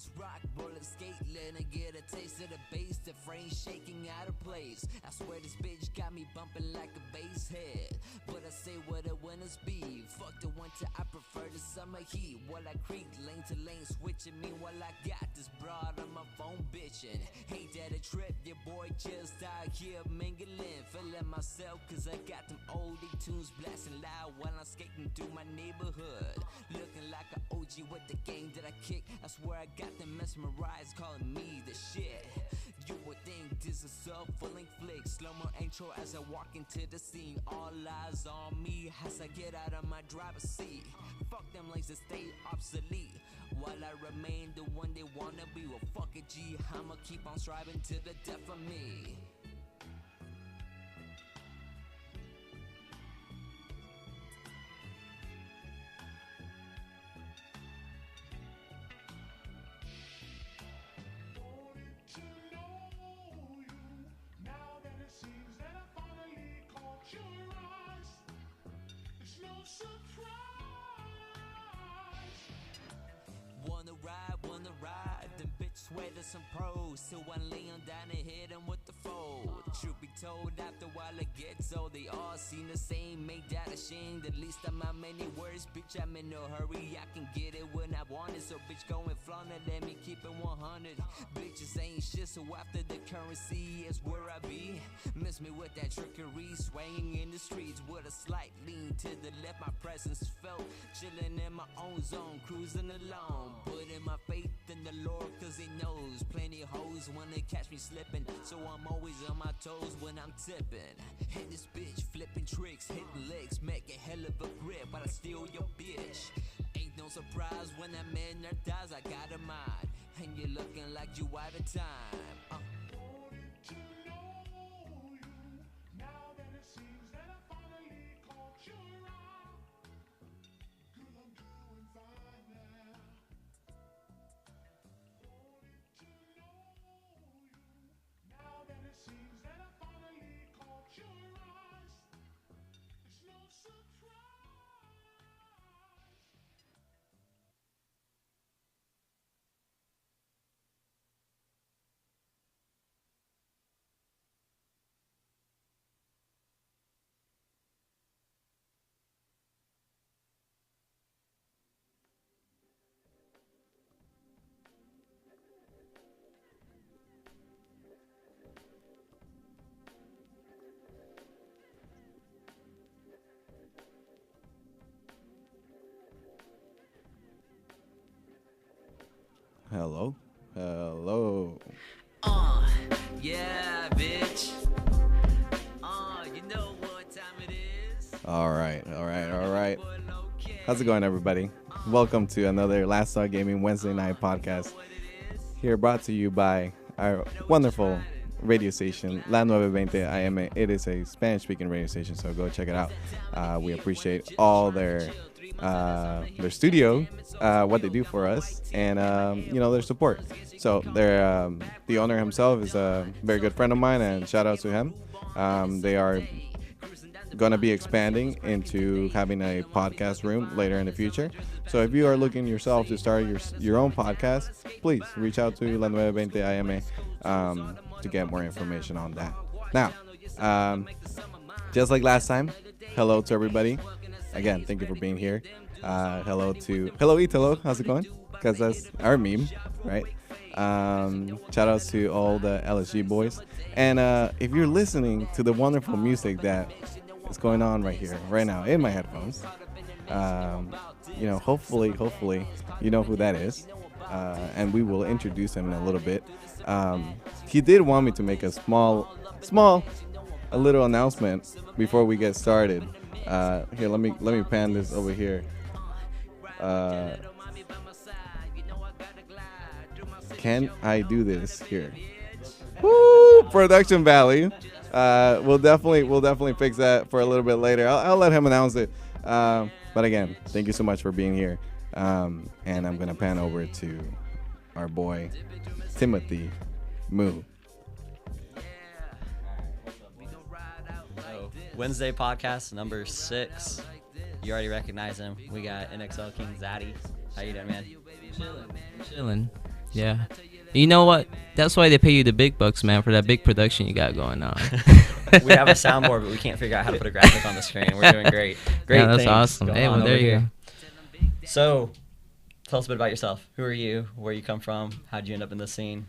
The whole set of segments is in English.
house rock, roller skate, let her get a taste of the bass. The frame shaking out of place. I swear this bitch got me bumping like a bass head. But I say what the winners be. Fuck the winter, I prefer the summer heat. While I creep lane to lane, switching. Meanwhile I got this broad on my phone bitching. Ain't that a trip? Your boy just out here mingling, feeling myself, cause I got them oldie tunes blasting loud while I'm skating through my neighborhood. Looking like an OG with the game that I kick. I swear I got them mesmerized, calling me the shit. You would think this is a full-length flick. Slow-mo intro as I walk into the scene. All eyes on me as I get out of my driver's seat. Fuck them lanes that stay obsolete, while I remain the one they wanna be. Well, fuck it, G, I'ma keep on striving to the death of me. Wanna ride, them bitch swear to some pros. So I lay on down and hit them with the fold. Truth be told, after a while it gets old. They all seem the same, made that ashamed. At least I'm not many words, bitch, I'm in no hurry. I can get it when I want it, so bitch go and flaunt it. Let me keep it 100. Bitches ain't shit, so after the currency is where I be. Miss me with that trickery, swaying in the streets with a slight lean to the left. My presence is felt, chilling in my own zone, cruising alone. Putting my faith in the Lord, cause he knows plenty hoes wanna catch me slipping. So I'm always on my toes when I'm tipping. Hit this bitch, flipping tricks, hitting legs, make a hell of a grip, but I steal your bitch. Ain't no surprise when I'm in her thighs, I got a mind, and you're looking like you out of time. Hello. Hello. Yeah, bitch. You know what time it is. All right. How's it going, everybody? Welcome to another Last Thought Gaming Wednesday night podcast. Here brought to you by our wonderful radio station, La 920 AM. It is a Spanish-speaking radio station, so go check it out. We appreciate all their studio, what they do for us, and their support. So the owner himself is a very good friend of mine, and shout out to him. They are going to be expanding into having a podcast room later in the future. So if you are looking yourself to start your own podcast, please reach out to La 920 AM to get more information on that. Now, just like last time, hello to everybody. Again, thank you for being here. Hello Italo, how's it going? Because that's our meme, right? Shout outs to all the LSG boys. And if you're listening to the wonderful music that is going on right here, right now in my headphones, hopefully you know who that is. And we will introduce him in a little bit. He did want me to make a a little announcement before we get started. Here, let me pan this over here. Can I do this here? Woo! Production value. We'll definitely fix that for a little bit later. I'll let him announce it. But again, thank you so much for being here. And I'm gonna pan over to our boy Timothy Moo. Wednesday podcast number 6. You already recognize him. We got NXL KingZaddy. How you doing, man? Chilling. Yeah. You know what? That's why they pay you the big bucks, man, for that big production you got going on. We have a soundboard, but we can't figure out how to put a graphic on the screen. We're doing great. Great Yeah, that's things awesome. going Hey, well, on there over you here. go. So, tell us a bit about yourself. Who are you? Where you come from? How'd you end up in this scene?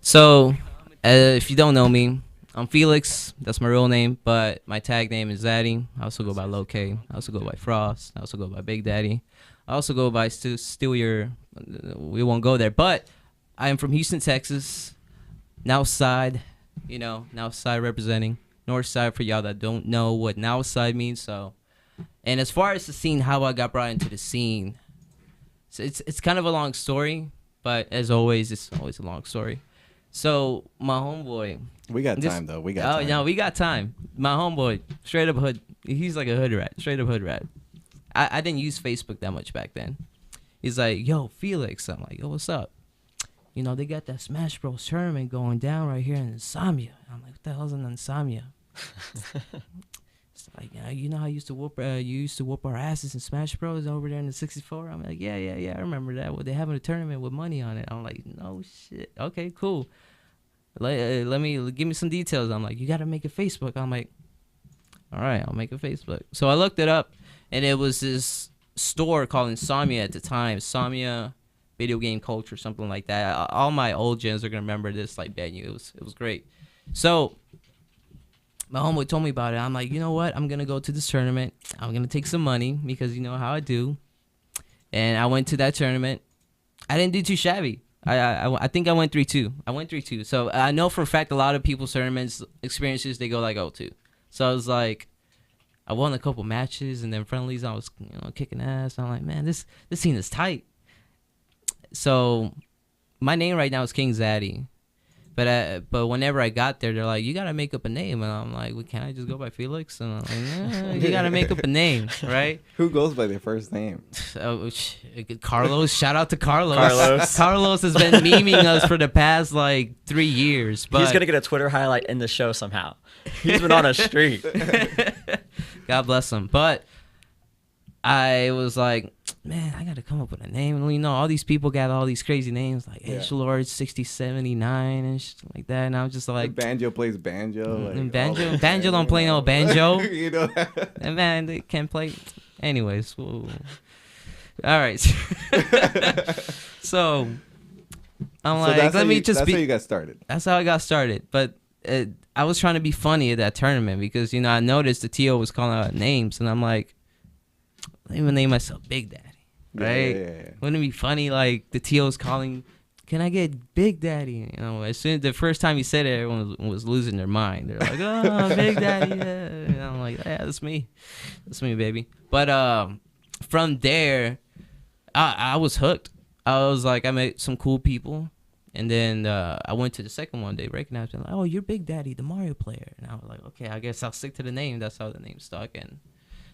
So, if you don't know me, I'm Felix. That's my real name, but my tag name is Zaddy. I also go by Low K. I also go by Frost. I also go by Big Daddy. I also go by Steal Your. We won't go there, but I am from Houston, Texas. North Side, North Side representing. North Side for y'all that don't know what North Side means. So, and as far as the scene, how I got brought into the scene, so it's kind of a long story, but as always, it's always a long story. So my homeboy. We got time though. We got time. Oh no, we got time. My homeboy, straight up hood. He's like a hood rat. Straight up hood rat. I didn't use Facebook that much back then. He's like, yo, Felix. I'm like, yo, what's up? They got that Smash Bros tournament going down right here in Insomnia. I'm like, what the hell's in Insomnia? It's like, you know how you used to whoop our asses in Smash Bros over there in the 64? I'm like, yeah, I remember that. Well, they having a tournament with money on it. I'm like, no shit. Okay, cool. Give me some details. I'm like, you got to make a Facebook. I'm like, all right, I'll make a Facebook. So I looked it up, and it was this store called Insomnia at the time. Insomnia Video Game Culture, something like that. All my old gens are gonna remember this like venue. It was great. So my homeboy told me about it. I'm like, you know what? I'm gonna go to this tournament. I'm gonna take some money because you know how I do. And I went to that tournament. I didn't do too shabby. I think I went 3-2. I went 3-2. So I know for a fact a lot of people's tournaments experiences they go like 0-2. So I was like, I won a couple matches and then friendlies. I was kicking ass. I'm like, man, this scene is tight. So my name right now is KingZaddy, but whenever I got there, they're like, you gotta make up a name, and I'm like, well, can't I just go by Felix? And I'm like, nah, you gotta make up a name, right? Who goes by their first name? Carlos. Shout out to Carlos. Carlos has been memeing us for the past like 3 years. But he's gonna get a Twitter highlight in the show somehow. He's been on a streak. God bless him. But I was like, man, I gotta come up with a name. All these people got all these crazy names like Edgelord 6079 and shit like that. And I was just like, Banjo plays banjo. And banjo don't play no banjo. That. And man, they can't play. Anyways, all right. So I'm like, that's let me that's just be. That's how you got started. That's how I got started. But I was trying to be funny at that tournament because I noticed the TO was calling out names, and I'm like, let me name myself Big Daddy, right? Yeah. Wouldn't it be funny, like, the TO's calling, can I get Big Daddy? As soon as the first time he said it, everyone was losing their mind. They're like, oh, Big Daddy, yeah. And I'm like, yeah, that's me. That's me, baby. But from there, I was hooked. I was like, I met some cool people. And then I went to the second one. They recognized me. Like, oh, you're Big Daddy, the Mario player. And I was like, okay, I guess I'll stick to the name. That's how the name stuck. And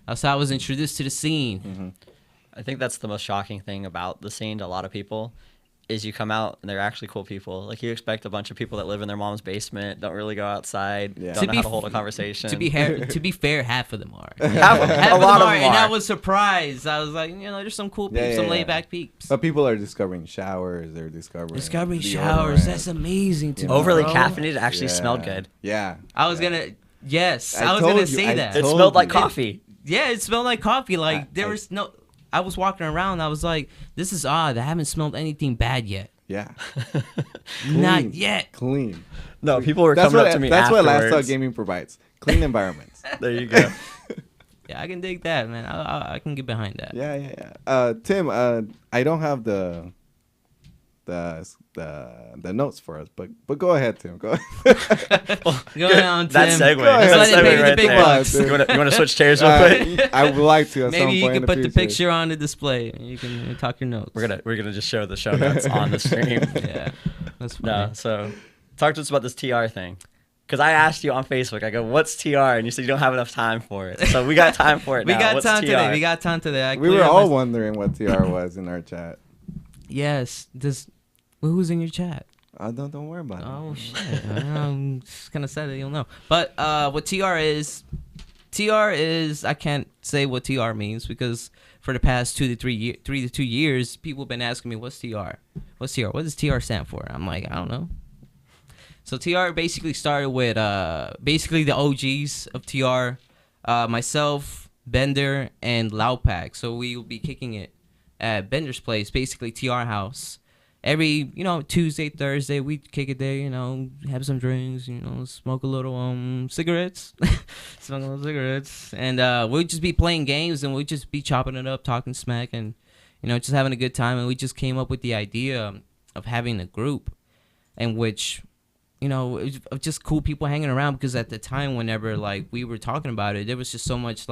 that's how I was introduced to the scene. Mm-hmm. I think that's the most shocking thing about the scene to a lot of people is you come out and they're actually cool people. Like, you expect a bunch of people that live in their mom's basement, don't really go outside, don't know how to hold a conversation. To be fair, half of them are. Half of them are. And I was surprised. I was like, there's some cool peeps, some laid-back peeps. But people are discovering showers. They're discovering showers. That's amazing to me. Overly bro. caffeinated actually smelled good. Yeah. I was going to say that. It smelled like coffee. Yeah, it smelled like coffee. Like, I was walking around. I was like, this is odd. I haven't smelled anything bad yet. Yeah. Not yet. Clean. No, people were coming up to me That's afterwards. what Last Talk Gaming provides. Clean environments. There you go. Yeah, I can dig that, man. I can get behind that. Yeah. Tim, I don't have the notes for us, but go ahead, Tim. Go ahead. Go on, Tim. That segue. Let's let it pay the big bucks. You want to switch chairs real quick? I would like to. At Maybe some you point can in put the future. picture on the display. And you can talk your notes. We're gonna just show the show notes on the stream. Yeah, that's funny. No, so talk to us about this TR thing. Because I asked you on Facebook, I go, what's TR? And you said you don't have enough time for it. So we got time for it now. We What's got time TR? today. We were all wondering what TR was in our chat. Yes. Who's in your chat? Don't worry about it. Oh, shit. I'm just going to say that you'll know. But what TR is, I can't say what TR means because for the past 3 to 2 years, people have been asking me, what's TR? what's TR? What does TR stand for? I'm like, I don't know. So TR basically started with basically the OGs of TR, myself, Bender, and Loudpack. So we will be kicking it at Bender's place, basically TR house. Every, Tuesday, Thursday, we'd kick it there, have some drinks, smoke a little cigarettes. Smoke a little cigarettes. And we'd just be playing games, and we'd just be chopping it up, talking smack, and, just having a good time. And we just came up with the idea of having a group in which, of just cool people hanging around, because at the time, whenever, we were talking about it, there was just so much,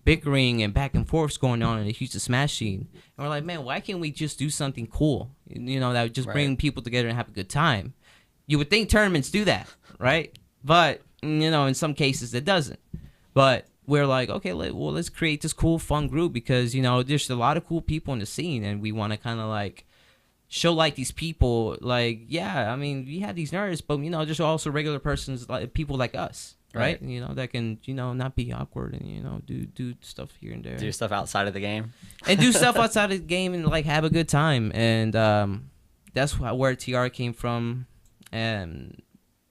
bickering and back and forth going on in the Houston Smash scene. And we're like, man, why can't we just do something cool? That would just bring people together and have a good time. You would think tournaments do that, right? But, in some cases it doesn't. But we're like, okay, let's create this cool, fun group, because, there's a lot of cool people in the scene, and we want to kind of show these people, yeah, I mean, we have these nerds, but, there's also regular persons, people like us. Right? That can, not be awkward and, do stuff here and there. Do stuff outside of the game. And do stuff outside of the game and, have a good time. And that's where TR came from. And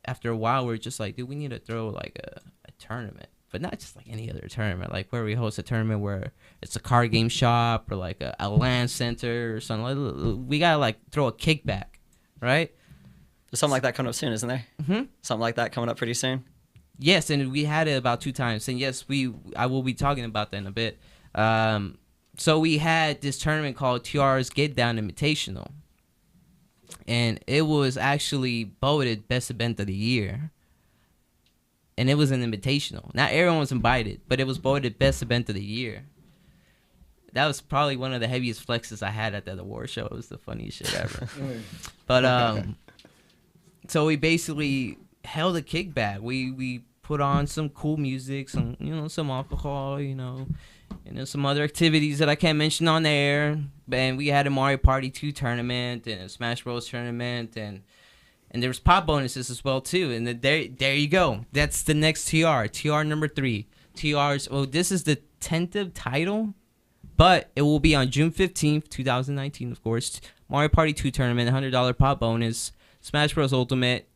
after a while, we're just like, dude, we need to throw, a tournament. But not just, any other tournament. Where we host a tournament where it's a card game shop or, a LAN center or something. We got to, throw a kickback, right? There's something like that coming up soon, isn't there? Mm-hmm. Something like that coming up pretty soon. Yes, and we had it about 2 times. And yes, I will be talking about that in a bit. So we had this tournament called TR's Get Down Invitational. And it was actually voted best event of the year. And it was an invitational. Not everyone was invited, but it was voted best event of the year. That was probably one of the heaviest flexes I had at that award show. It was the funniest shit ever. But so we basically held a kickback. We put on some cool music, some some alcohol, and some other activities that I can't mention on air. And we had a Mario Party 2 tournament and a Smash Bros tournament, and there was pop bonuses as well too. And there you go. That's the next TR number 3. TR's. Well, this is the tentative title, but it will be on June 15th, 2019, of course. Mario Party 2 tournament, $100 pop bonus. Smash Bros Ultimate,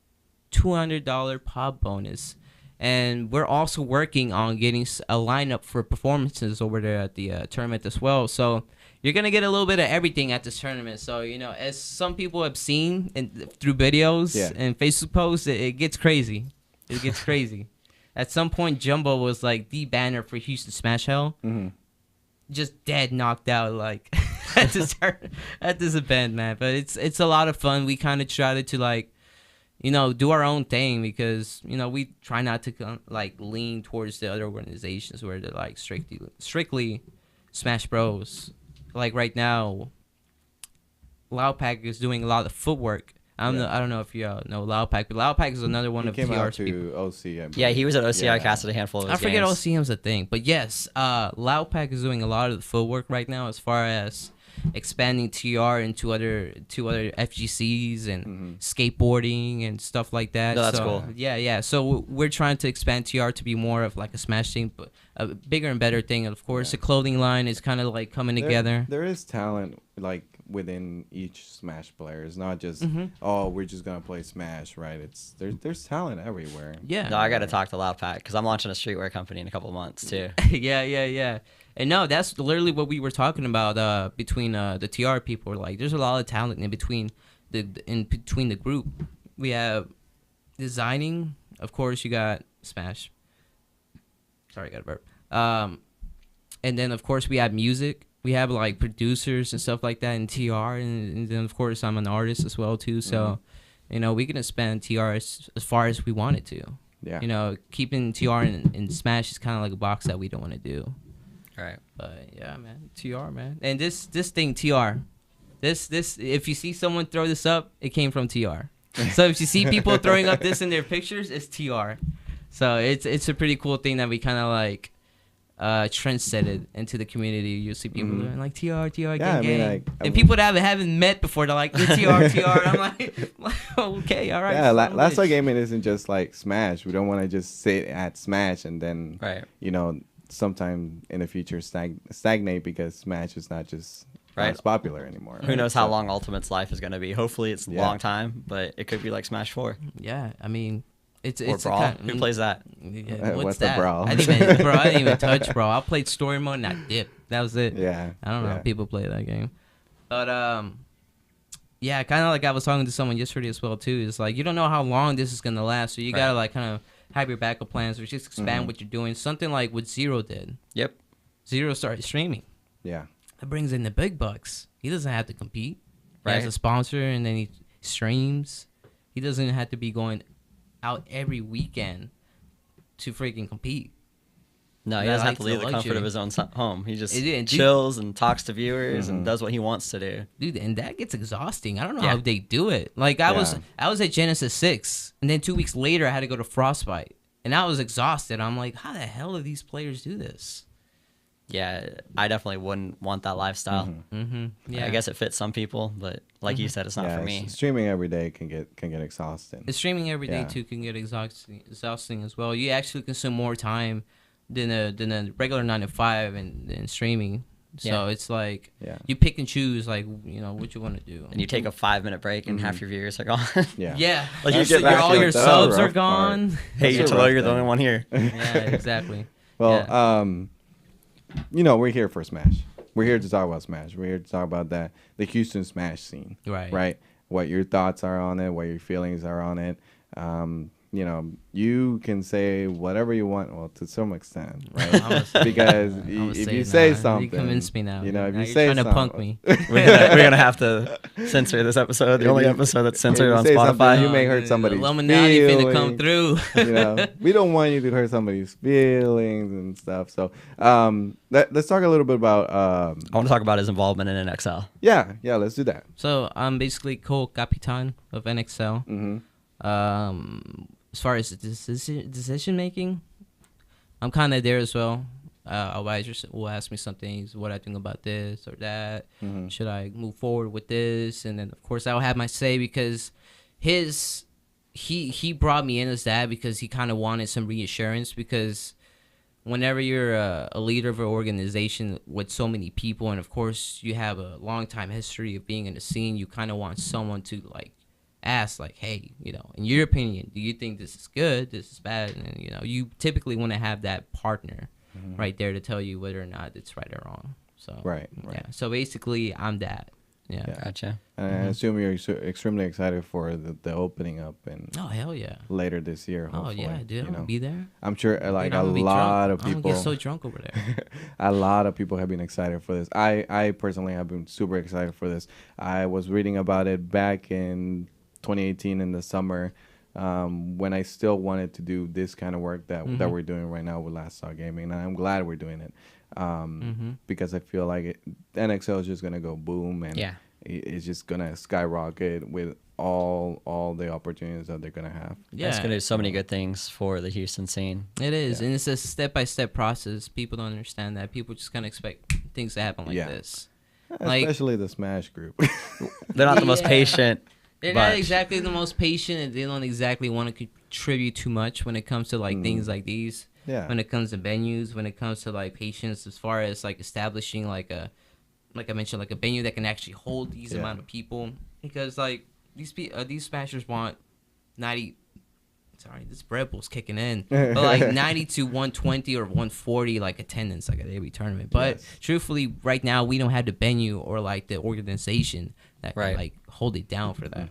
$200 pop bonus. And we're also working on getting a lineup for performances over there at the tournament as well. So you're going to get a little bit of everything at this tournament. So, as some people have seen through videos and Facebook posts, it gets crazy. It gets crazy. At some point, Jumbo was the banner for Houston Smash Hell. Mm-hmm. Just dead knocked out at this event, man. But it's a lot of fun. We kind of tried to do our own thing, because we try not to lean towards the other organizations where they're strictly Smash Bros. Right now, Loudpack is doing a lot of footwork. I don't know if you know Loudpack, but Loudpack is another one of TR's people. OC. Yeah, he was at OC. I casted a handful of his I forget games. OCM's a thing, but yes, Loudpack is doing a lot of the footwork right now as far as expanding TR into other FGCs and skateboarding and stuff like that. No, that's so, cool. Yeah. So we're trying to expand TR to be more of a Smash thing, but a bigger and better thing. And of course, the clothing line is kind of coming together. There is talent within each Smash player. It's not just we're just gonna play Smash, right? It's there's talent everywhere. Yeah. No, I got to talk to Loudpack, because I'm launching a streetwear company in a couple of months too. Yeah. And no, that's literally what we were talking about between the TR people. There's a lot of talent in between the group. We have designing, of course. You got Smash. Sorry, I got a burp. And then of course we have music. We have producers and stuff like that in TR, and then of course I'm an artist as well too. So, we can expand TR as far as we wanted to. Yeah. Keeping TR in Smash is kind of a box that we don't want to do. Right. But yeah, man, TR, man. And this thing, TR, this if you see someone throw this up, it came from TR. So if you see people throwing up this in their pictures, it's TR. So it's a pretty cool thing that we kind of trendset it into the community. You see people doing TR, gang. And people that haven't met before, they're like, the TR. I'm like, okay, all right. Yeah, Last Star Gaming isn't just Smash. We don't want to just sit at Smash and then, sometime in the future stagnate, because Smash is not just Right. as popular anymore. Who knows how long Ultimate's life is going to be? Hopefully it's a long time, but it could be like Smash 4. Yeah, I mean, it's Brawl. Who plays that? Yeah, what's that? the Brawl? I didn't even touch Brawl. I played story mode and I dipped. That was it. Yeah. I don't know how people play that game. But yeah, kind of like I was talking to someone yesterday as well too. It's like you don't know how long this is gonna last, so you gotta like kind of have your backup plans or just expand what you're doing. Something like what Zero did. Yep. Zero started streaming. Yeah. That brings in the big bucks. He doesn't have to compete. He has Right. a sponsor, and then he streams. He doesn't have to be going out every weekend to freaking compete. No, he That doesn't have adds to the leave the comfort luxury. of his own home. He just Dude, chills and talks to viewers and does what he wants to do. Dude, and that gets exhausting. I don't know Yeah. how they do it. Like I was Yeah. at Genesis 6, and then 2 weeks later I had to go to Frostbite, and I was exhausted. I'm like, how the hell do these players do this? Yeah, I definitely wouldn't want that lifestyle. Yeah, I guess it fits some people, but like you said, it's not Yeah, for me. streaming every day can get exhausting. the streaming every day Yeah. too can get exhausting as well. You actually consume more time than a regular 9 to 5 and streaming. So Yeah. it's like Yeah. you pick and choose like what you want to do. And you take a 5-minute break and half your viewers are gone. Yeah. Yeah, Like, you That's get back all to your it, though. subs Rough are part. gone. Hey, That's a you're rough the only thing. one here. Yeah, exactly. Well, Yeah. we're here for Smash. We're here to talk about Smash. We're here to talk about the Houston Smash scene. Right. Right. What your thoughts are on it, what your feelings are on it. You can say whatever you want, well, to some extent, right? Because if you say something, you convinced me now. if Now you you're say trying to something, punk me. We're gonna have to censor this episode. The only episode that's censored on say something, Spotify. you may hurt somebody's Illuminati finna come feelings. through. We don't want you to hurt somebody's feelings and stuff. So let's talk a little bit about I want to talk about his involvement in an Exile. yeah, let's do that. So I'm basically co-capitan of NXL. As far as decision making, I'm kind of there as well. Advisors will ask me some things, what I think about this or that. Should I move forward with this? And then of course I'll have my say because he brought me in as that because he kind of wanted some reassurance because whenever you're a leader of an organization with so many people and of course you have a long time history of being in the scene, you kind of want someone to like ask like, hey, in your opinion, do you think this is good, this is bad? And you typically want to have that partner right there to tell you whether or not it's right or wrong. So Right. yeah, so basically I'm that. Yeah. Gotcha. And I assume you're extremely excited for the opening up and Oh hell yeah. later this year. Oh Hopefully, yeah, dude, I'm gonna be there. I'm sure like Dude, I'm a gonna be lot drunk. of I'm people. gonna get so drunk over there. A lot of people have been excited for this. I personally have been super excited for this. I was reading about it back in 2018 in the summer when I still wanted to do this kind of work that we're doing right now with Last Saw Gaming, and I'm glad we're doing it because I feel like NXL is just gonna go boom and it's just gonna skyrocket with all the opportunities that they're gonna have. Yeah, It's gonna do so many good things for the Houston scene. it is, and it's a step-by-step process. People don't understand that. People just kind of expect things to happen like this. Like- Especially the Smash group. They're not the most Yeah. patient. They're but not exactly the most patient, and they don't exactly want to contribute too much when it comes to like things like these. Yeah. When it comes to venues, when it comes to like patience, as far as like establishing like I mentioned, like a venue that can actually hold these amount of people, because like these smashers want 90. Sorry, this Red Bull's kicking in, but like 90 to 120 or 140 like attendance like at every tournament. But truthfully, right now we don't have the venue or like the organization that can like hold it down for that.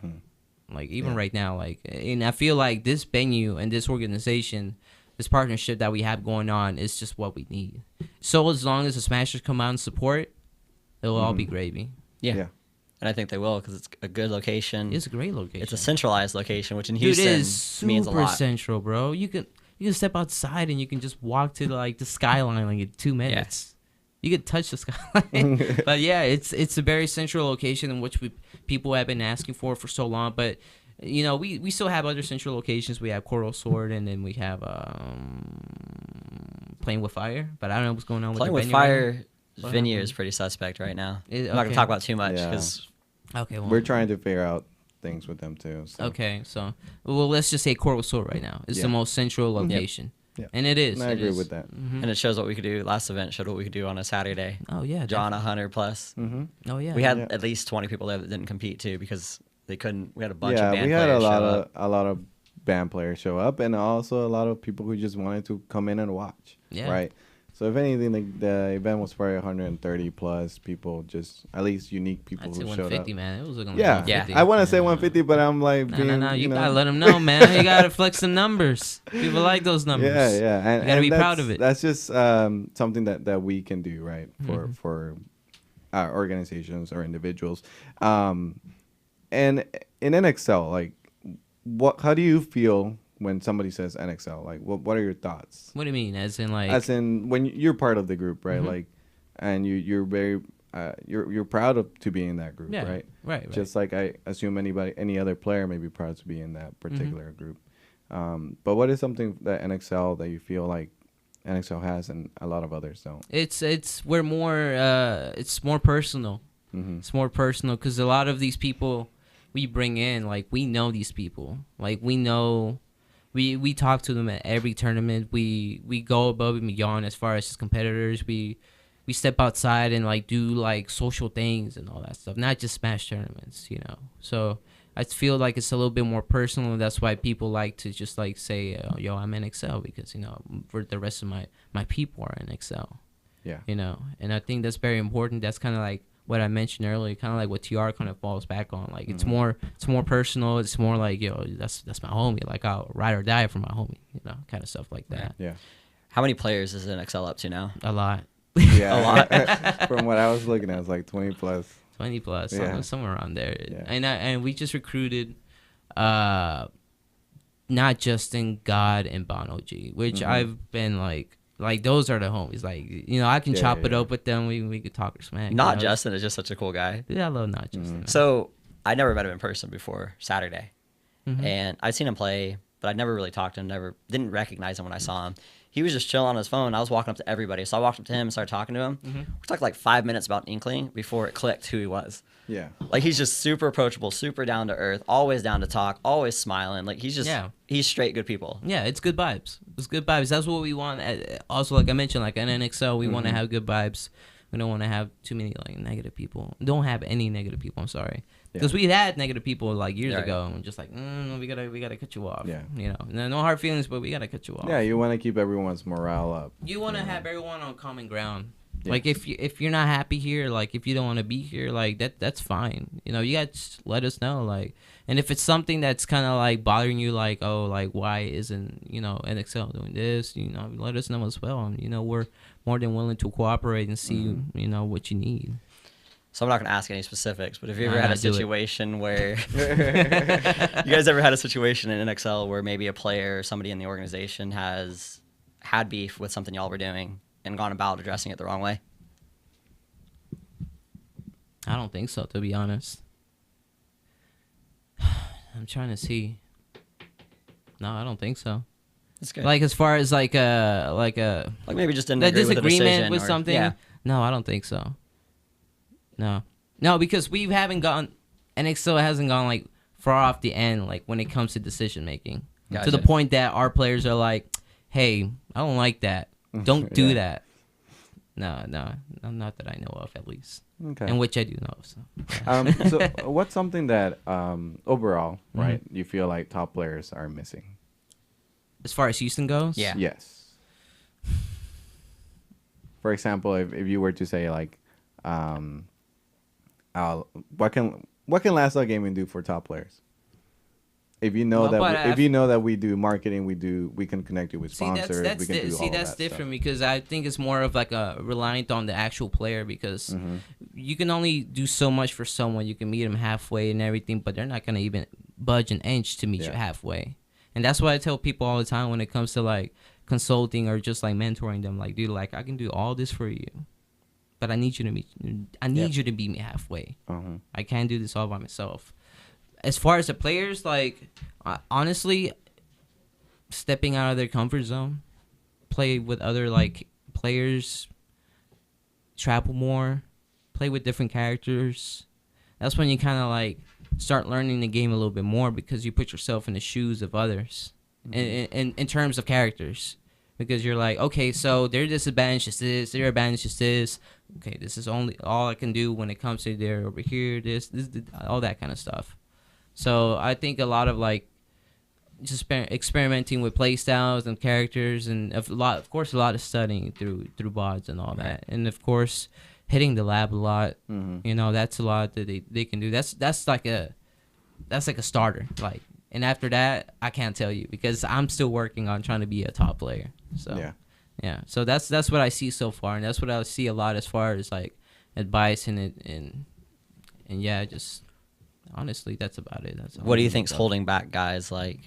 Like even right now, like, and I feel like this venue and this organization, this partnership that we have going on is just what we need. So as long as the Smashers come out and support, it'll all be gravy. Yeah. And I think they will because it's a good location. It's a great location. It's a centralized location, which in Dude, Houston it is means a super lot. central, bro. You can step outside and you can just walk to like the skyline like in 2 minutes. You can touch the skyline. But yeah, it's a very central location in which people have been asking for so long. But we still have other central locations. We have Coral Sword, and then we have Playing with Fire. But I don't know what's going on with Playing the with venue Fire right now. venue is pretty suspect right now. I'm not okay. gonna talk about too much Yeah. because Okay, well, We're trying to figure out things with them too. So. okay, so let's just say Coral Sword right now. It's the most central location. Yeah. And it is. And I agree with that. And it shows what we could do. Last event showed what we could do on a Saturday. Oh yeah, John 100 plus. Oh yeah. We had Yeah. at least 20 people there that didn't compete too because they couldn't. We had a bunch Yeah, of band we had players a lot of band players show up, and also a lot of people who just wanted to come in and watch. Yeah. Right. So if anything, the event was probably 130 plus people, just at least unique people I'd say who showed 150, up. man. It was looking like Yeah, 150. I want to say 150, but I'm like, No. You gotta let them know, man. You gotta flex some numbers. People like those numbers. Yeah, and you gotta be that's, proud of it. That's just something that we can do, right, for our organizations or individuals. And in NXL, like, how do you feel when somebody says NXL? Like, what are your thoughts? What do you mean? As in, like, when you're part of the group, right? Like, and you're very you're proud to be in that group, yeah, right? Just like I assume any other player may be proud to be in that particular group. But what is something that NXL that you feel like NXL has and a lot of others don't? We're more it's more personal. It's more personal because a lot of these people we bring in, like, we know these people, like, we know. We talk to them at every tournament. We go above and beyond as far as competitors. We step outside and, like, do, like, social things and all that stuff, not just Smash tournaments, you know. So I feel like it's a little bit more personal, and that's why people like to just, like, say, yo, I'm in Excel, because, you know, for the rest of my people are in Excel. Yeah. You know, and I think that's very important. That's kind of like what I mentioned earlier, kind of like what TR kind of falls back on. Like, it's more personal. It's more like, yo, that's my homie. Like, I'll ride or die for my homie, you know, kind of stuff like that. Yeah. How many players is NXL up to now? A lot. Yeah. A lot. From what I was looking at, it's like 20 plus. 20 plus, somewhere around there. Yeah. And we just recruited, not Justin, God, and Bono G, which I've been like those are the homies. Like, you know, I can chop it up with them. We could talk or smack. Not Justin is just such a cool guy. Yeah, I love Not Justin. So I never met him in person before Saturday, and I'd seen him play, but I'd never really talked to him. Didn't recognize him when I saw him. He was just chilling on his phone. I was walking up to everybody, so I walked up to him and started talking to him. We talked like 5 minutes about Inkling before it clicked who he was. Yeah. Like, he's just super approachable, super down to earth, always down to talk, always smiling. Like, he's just he's straight good people. Yeah, it's good vibes. It's good vibes. That's what we want. Also, like I mentioned, like in NXL, we want to have good vibes. We don't want to have too many, like, negative people. Don't have any negative people. I'm sorry, because we had negative people like years ago, and we're just like, we gotta cut you off. Yeah. You know, no hard feelings, but we gotta cut you off. Yeah, you want to keep everyone's morale up. You want to have everyone on common ground. Yeah. Like, if you're not happy here, like, if you don't want to be here, like, that's fine. You know, you guys let us know, like, and if it's something that's kind of like bothering you, like, oh, like, why isn't, you know, NXL doing this, you know, let us know as well. And, you know, we're more than willing to cooperate and see, you know, what you need. So I'm not going to ask any specifics, but have you ever had a situation where you guys ever had a situation in NXL where maybe a player or somebody in the organization has had beef with something y'all were doing and gone about addressing it the wrong way? I don't think so, to be honest. I'm trying to see. No, I don't think so. That's good. Like, as far as like maybe just didn't a agree with the disagreement decision with or, something. Yeah. No, I don't think so. No, because we haven't gone. NXL hasn't gone, like, far off the end, like, when it comes to decision making, Gotcha. to the point that our players are like, "Hey, I don't like that. Don't do that." No, not that I know of, at least. Okay. And which I do know of. So, yeah. So what's something that overall, right, you feel like top players are missing? As far as Houston goes? Yeah. Yes. For example, if you were to say, like, what can Last Out Gaming do for top players? If you know that we do marketing, we can connect you with sponsors. We can do all that's that different, stuff. because I think it's more of like a reliant on the actual player, because you can only do so much for someone. You can meet them halfway and everything, but they're not gonna even budge an inch to meet you halfway. And that's why I tell people all the time when it comes to, like, consulting or just, like, mentoring them, like, dude, like, I can do all this for you, but I need you to meet me halfway. I can't do this all by myself. As far as the players, like, honestly, stepping out of their comfort zone, play with other, like, players, travel more, play with different characters. That's when you kind of, like, start learning the game a little bit more, because you put yourself in the shoes of others in terms of characters. because you're like, okay, so their disadvantage is this, their advantage is this. Okay, this is only all I can do when it comes to their over here, this, all that kind of stuff. So I think a lot of like just experimenting with play styles and characters, and of course, a lot of studying through bots and all that, and of course, hitting the lab a lot. You know, that's a lot that they can do. That's like a starter. Like, and after that, I can't tell you because I'm still working on trying to be a top player. So yeah. So that's what I see so far, and that's what I see a lot as far as like advice and yeah, just honestly, that's about it. That's all. What do you think's holding back guys like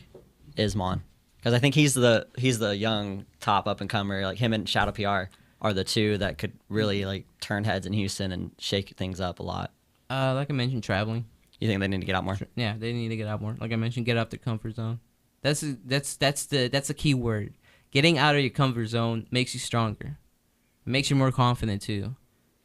Ismon? Because I think he's the young top up and comer. Like him and Shadow PR are the two that could really like turn heads in Houston and shake things up a lot. Like I mentioned, traveling. You think they need to get out more? Yeah, they need to get out more. Like I mentioned, get out their comfort zone. That's the key word. Getting out of your comfort zone makes you stronger. It makes you more confident too.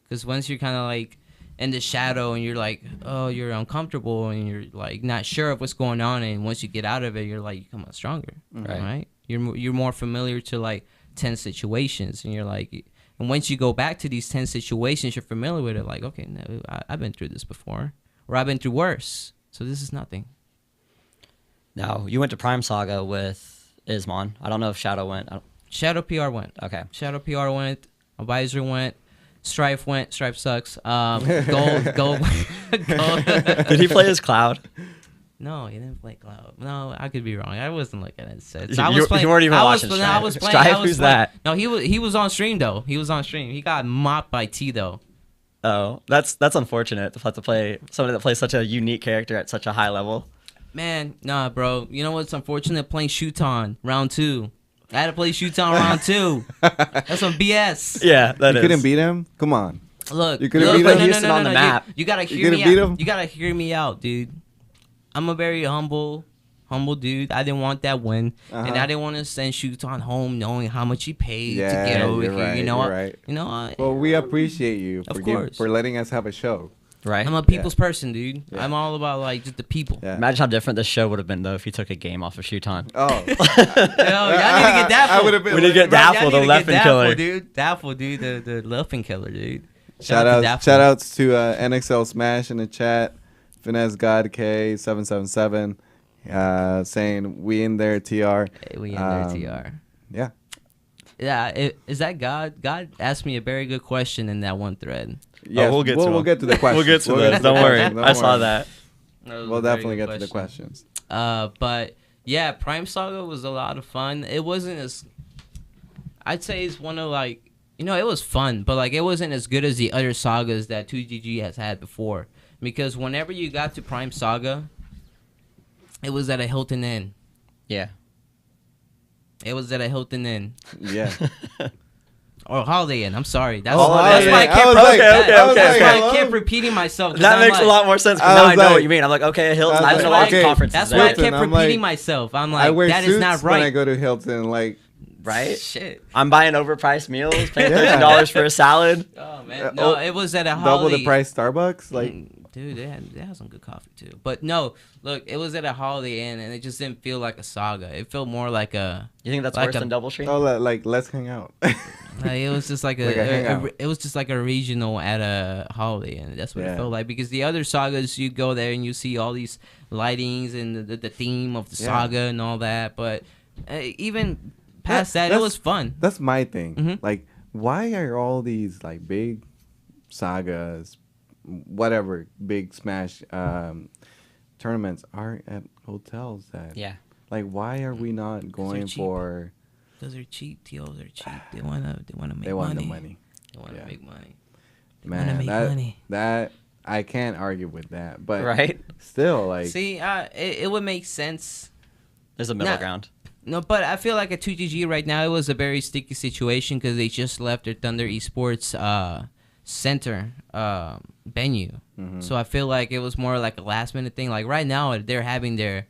Because once you're kind of like in the shadow and you're like, oh, you're uncomfortable and you're like not sure of what's going on, and once you get out of it, you're like, you come out stronger, right? You're more familiar to like 10 situations, and you're like, and once you go back to these 10 situations, you're familiar with it. Like, okay, no, I've been through this before, or I've been through worse, so this is nothing. Now you went to Prime Saga with Ismon. I don't know if Shadow went. Shadow PR went. Okay. Shadow PR went. Advisor went. Strife went. Strife sucks. Gold. Did he play as Cloud? No, he didn't play Cloud. No, I could be wrong. I wasn't looking at it. You weren't even watching Strife. I was playing. Strife, who's that? No, he was on stream though. He was on stream. He got mopped by T though. Oh, that's unfortunate to have to play somebody that plays such a unique character at such a high level. Man, nah, bro. You know what's unfortunate? Playing Shooton round 2. I had to play Shooton round 2. That's some BS. Yeah, that you is. couldn't beat him? Come on. Look, you couldn't beat him? No, on the map. You gotta hear me out. You gotta hear me out, dude. I'm a very humble dude. I didn't want that win, and I didn't want to send Shooton home knowing how much he paid to get over here. Right, you know, right. You know. Well, we appreciate you for letting us have a show. Right. I'm a people's person, dude. Yeah. I'm all about like just the people. Yeah. Imagine how different this show would have been though if you took a game off of Shooton. Oh. Y'all need to get Daffle. I would have been. We need to get Daffle, the Leffen killer, dude. Daffle, dude, the Leffen killer, dude. Shout outs to NXL Smash in the chat. Finesse God K777 saying we in there TR. Hey, we in there TR. Yeah. Yeah, is that God? God asked me a very good question in that one thread. Yeah, we'll get to the questions. We'll get to those. Don't worry. I saw that. We'll definitely get to the questions. But yeah, Prime Saga was a lot of fun. It wasn't as, I'd say it's one of like, you know, it was fun, but like it wasn't as good as the other sagas that 2GG has had before. Because whenever you got to Prime Saga, it was at a Hilton Inn. Yeah. It was at a Hilton Inn. Yeah. Or Holiday Inn. I'm sorry. That's why I kept repeating myself. That makes a lot more sense. Now I know what you mean. I'm like, okay, Hilton. I've been to a lot of conferences. That's why I kept repeating myself. I'm like, that is not right. When I go to Hilton, like, right? Shit. I'm buying overpriced meals, paying $13 for a salad. Oh man, no, it was at a Holiday. Double the price Starbucks, like. Dude, they had some good coffee too. But no, look, it was at a Holiday Inn, and it just didn't feel like a saga. It felt more like a. You think that's like worse than DoubleTree? Oh, like let's hang out. It was just like it was just like a regional at a Holiday Inn. That's what it felt like, because the other sagas, you go there and you see all these lightings and the theme of the saga and all that. But even past that, it was fun. That's my thing. Like, why are all these like big sagas, whatever, big Smash tournaments are at hotels that like, why are we not going for? Because they're cheap. TOs are cheap. They wanna make money. They want the money. They wanna make money. Man, that I can't argue with that. But right, still, like, see, it would make sense. There's a middle ground. No, but I feel like at 2GG right now, it was a very sticky situation because they just left their Thunder Esports center venue. So I feel like it was more like a last minute thing. Like right now, they're having their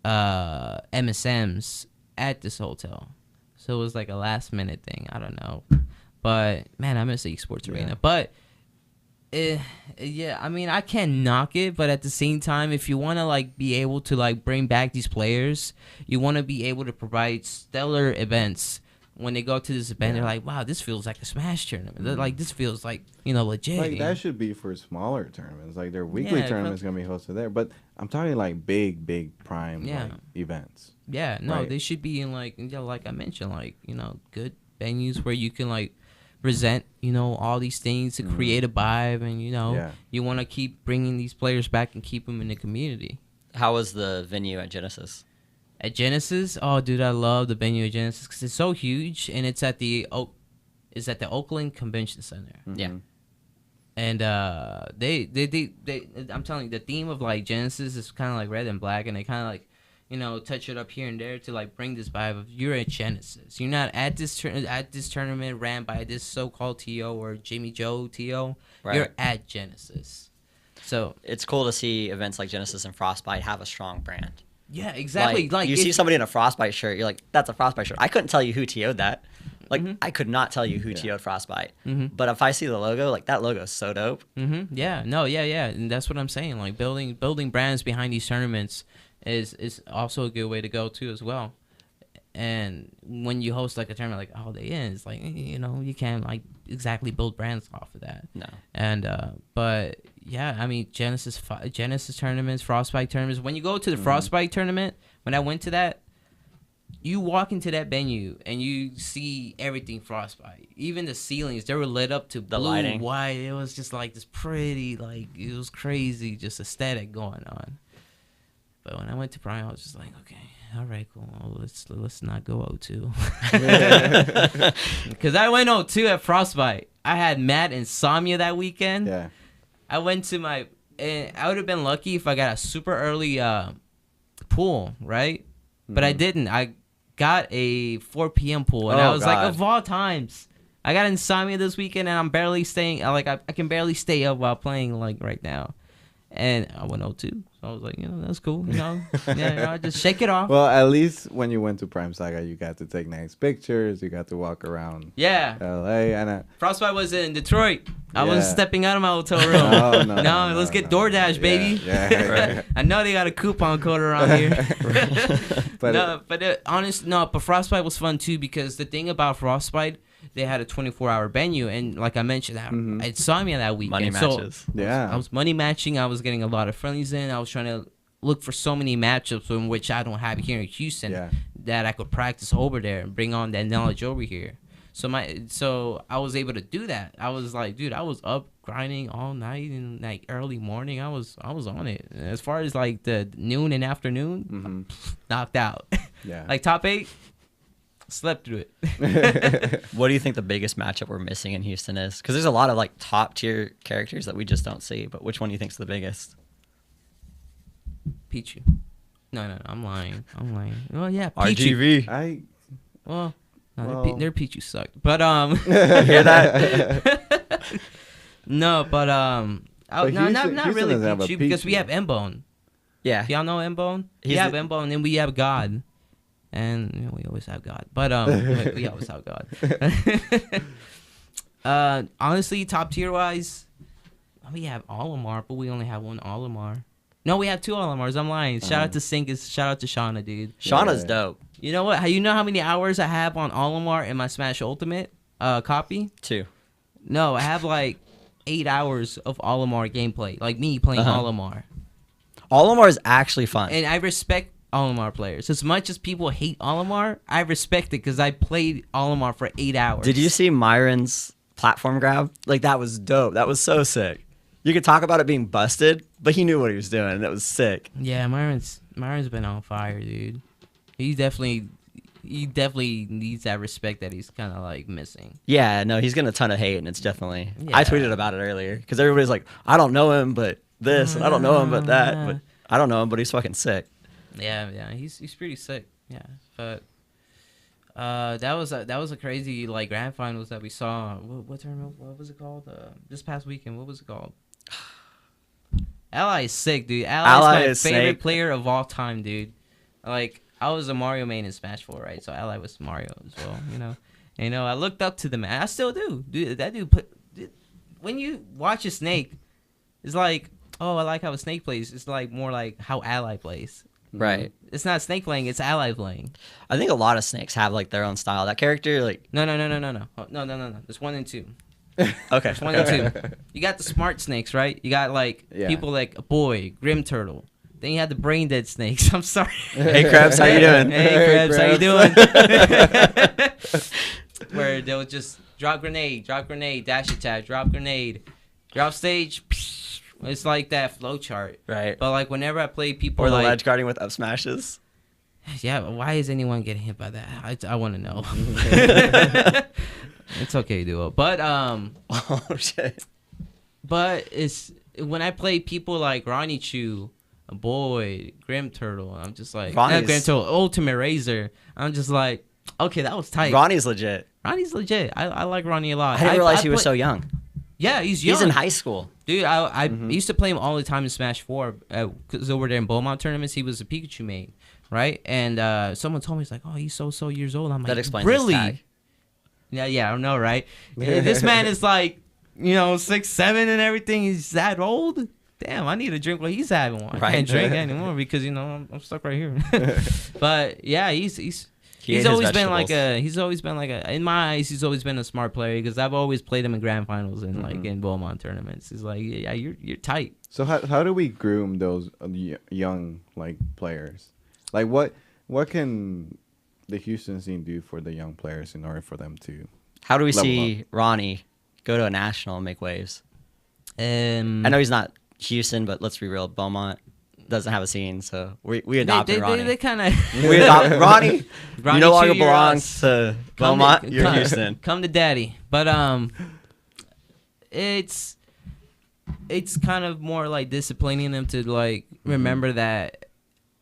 MSMs at this hotel. So it was like a last minute thing. I don't know. But man, I miss the esports arena. But yeah, I mean, I can't knock it, but at the same time, if you want to like be able to like bring back these players, you want to be able to provide stellar events when they go to this event, they're like, wow, this feels like a Smash tournament. They're like, this feels like, legit. Like that should be for smaller tournaments. Like their weekly tournaments gonna be hosted there. But I'm talking like big prime like, events. Yeah, no, they should be in like like I mentioned, like good venues where you can like present all these things to create a vibe, and you want to keep bringing these players back and keep them in the community. How was the venue at Genesis? At Genesis, oh dude, I love the venue at Genesis because it's so huge, and it's at the Oakland Convention Center. Yeah. And they I'm telling you, the theme of like Genesis is kind of like red and black, and they kind of like touch it up here and there to like bring this vibe of you're at Genesis. You're not at this tournament ran by this so-called TO or Jimmy Joe TO. Right. You're at Genesis. So it's cool to see events like Genesis and Frostbite have a strong brand. Yeah, exactly. Like you see somebody in a Frostbite shirt, you're like, that's a Frostbite shirt. I couldn't tell you who TO'd that. Like, I could not tell you who TO'd Frostbite. But if I see the logo, like, that logo is so dope. Yeah, no, yeah. And that's what I'm saying. Like, building brands behind these tournaments is also a good way to go, too, as well. And when you host, like, a tournament like Holiday Inn, it's like, you can't, like, exactly build brands off of that. No. And, but, yeah, I mean, Genesis tournaments, Frostbite tournaments. When you go to the Frostbite tournament, when I went to that, you walk into that venue and you see everything Frostbite. Even the ceilings, they were lit up to the blue, lighting. White. It was just like this pretty, like, it was crazy, just aesthetic going on. But when I went to Prime, I was just like, okay, all right, cool. Let's not go 0-2. Because I went 0-2 at Frostbite. I had mad insomnia that weekend. Yeah. I went to and I would have been lucky if I got a super early pool, right? But I didn't. I got a 4 p.m. pool, and I was like, of all times, I got insomnia this weekend, and I'm barely staying. I can barely stay up while playing like right now. And I went 0-2. So I was like, that's cool. Just shake it off. Well, at least when you went to Prime Saga, you got to take nice pictures. You got to walk around. Yeah. LA and Frostbite was in Detroit. I wasn't stepping out of my hotel room. No, let's get DoorDash, baby. Yeah. I know they got a coupon code around here. But Frostbite was fun too, because the thing about Frostbite, they had a 24-hour venue, and like I mentioned, I saw me that weekend. Money matches. So I was money matching. I was getting a lot of friendlies in. I was trying to look for so many matchups in which I don't have here in Houston that I could practice over there and bring on that knowledge over here. So I was able to do that. I was like, dude, I was up grinding all night and like early morning. I was on it. As far as like the noon and afternoon, knocked out. Yeah. Like top 8. Slept through it. What do you think the biggest matchup we're missing in Houston is? Because there's a lot of like top tier characters that we just don't see. But which one do you think's the biggest? Pichu. No, I'm lying. Well, yeah, Pichu. RGV. Their Pichu sucked. But hear that? No, but not really Pichu, because we have Mbone. Yeah. Y'all know Mbone? We have Mbone, and then we have God. And we always have God. But we always have God. Honestly, top tier wise, we have Olimar, but we only have one Olimar. No, we have 2 Olimars. I'm lying. Shout out to Sinkus. Shout out to Shauna, dude. Shauna's dope. You know what? You know how many hours I have on Olimar in my Smash Ultimate copy? 2. No, I have like 8 hours of Olimar gameplay. Like me playing Olimar. Olimar is actually fun. And I respect Olimar players. As much as people hate Olimar, I respect it because I played Olimar for 8 hours. Did you see Myron's platform grab? Like, that was dope. That was so sick. You could talk about it being busted, but he knew what he was doing, and it was sick. Yeah, Myron's been on fire, dude. He definitely needs that respect that he's kind of like missing. Yeah, no, he's getting a ton of hate, and it's definitely. Yeah. I tweeted about it earlier because everybody's like, I don't know him, but this, and I don't know him, but that, but I don't know him, but he's fucking sick. Yeah, he's pretty sick. Yeah, but that was a crazy like grand finals that we saw. What tournament? What was it called? This past weekend, what was it called? Ally is sick, dude. Ally is my favorite player of all time, dude. Like, I was a Mario main in Smash 4, right? So Ally was Mario as well, I looked up to the man. I still do. Dude, that dude when you watch a Snake, it's like, oh, I like how a Snake plays. It's like more like how Ally plays. Right. It's not Snake playing, it's Ally playing. I think a lot of snakes have like their own style. That character, like No. No. There's 1 and 2. okay, There's 1 and 2. You got the smart snakes, right? You got like Yeah. people like a boy, Grim Turtle. Then you had the brain dead snakes. I'm sorry. hey Krebs, how you doing? Hey, Krebs, how you doing? Where they'll just drop grenade, dash attack, drop grenade, drop stage. It's like that flowchart. Right. But like whenever I play people Or the like, ledge guarding with up smashes. yeah, but why is anyone getting hit by that? I want to know. It's okay, duo. But Oh shit. but it's when I play people like Ronnie Chu, Boy, Grim Turtle. I'm just like not Ronnie's- Grim Turtle, Ultimate Razor. I'm just like, okay, that was tight. Ronnie's legit. Ronnie's legit. I like Ronnie a lot. I didn't realize he was play- so young. Yeah, he's young. He's in high school. Dude, I used to play him all the time in Smash 4 because over there in Beaumont tournaments, he was a Pikachu main, right? And someone told me, he's like, oh, he's so years old. I'm like, That explains his really? tag. Yeah, I don't know, right? This man is like, 6'7" and everything. He's that old? Damn, I need to drink what he's having. I Right. can't drink anymore because, I'm stuck right here. But, yeah, he's He ate he's his always been like vegetables. in my eyes, he's always been a smart player because I've always played him in grand finals and like Mm-hmm. in Beaumont tournaments. He's like, yeah, you're tight. So how do we groom those young like players? Like what can the Houston scene do for the young players in order for them to? How do we Level see Ronnie go to a national and make waves? I I know he's not Houston, but let's be real. Beaumont doesn't have a scene, so we adopted Ronnie. They kind of We adopted Ronnie. Ronnie You no longer Chu, you're belong us. to Come Beaumont. to- You're come- Houston. Come to daddy. But it's kind of more like disciplining them to like remember that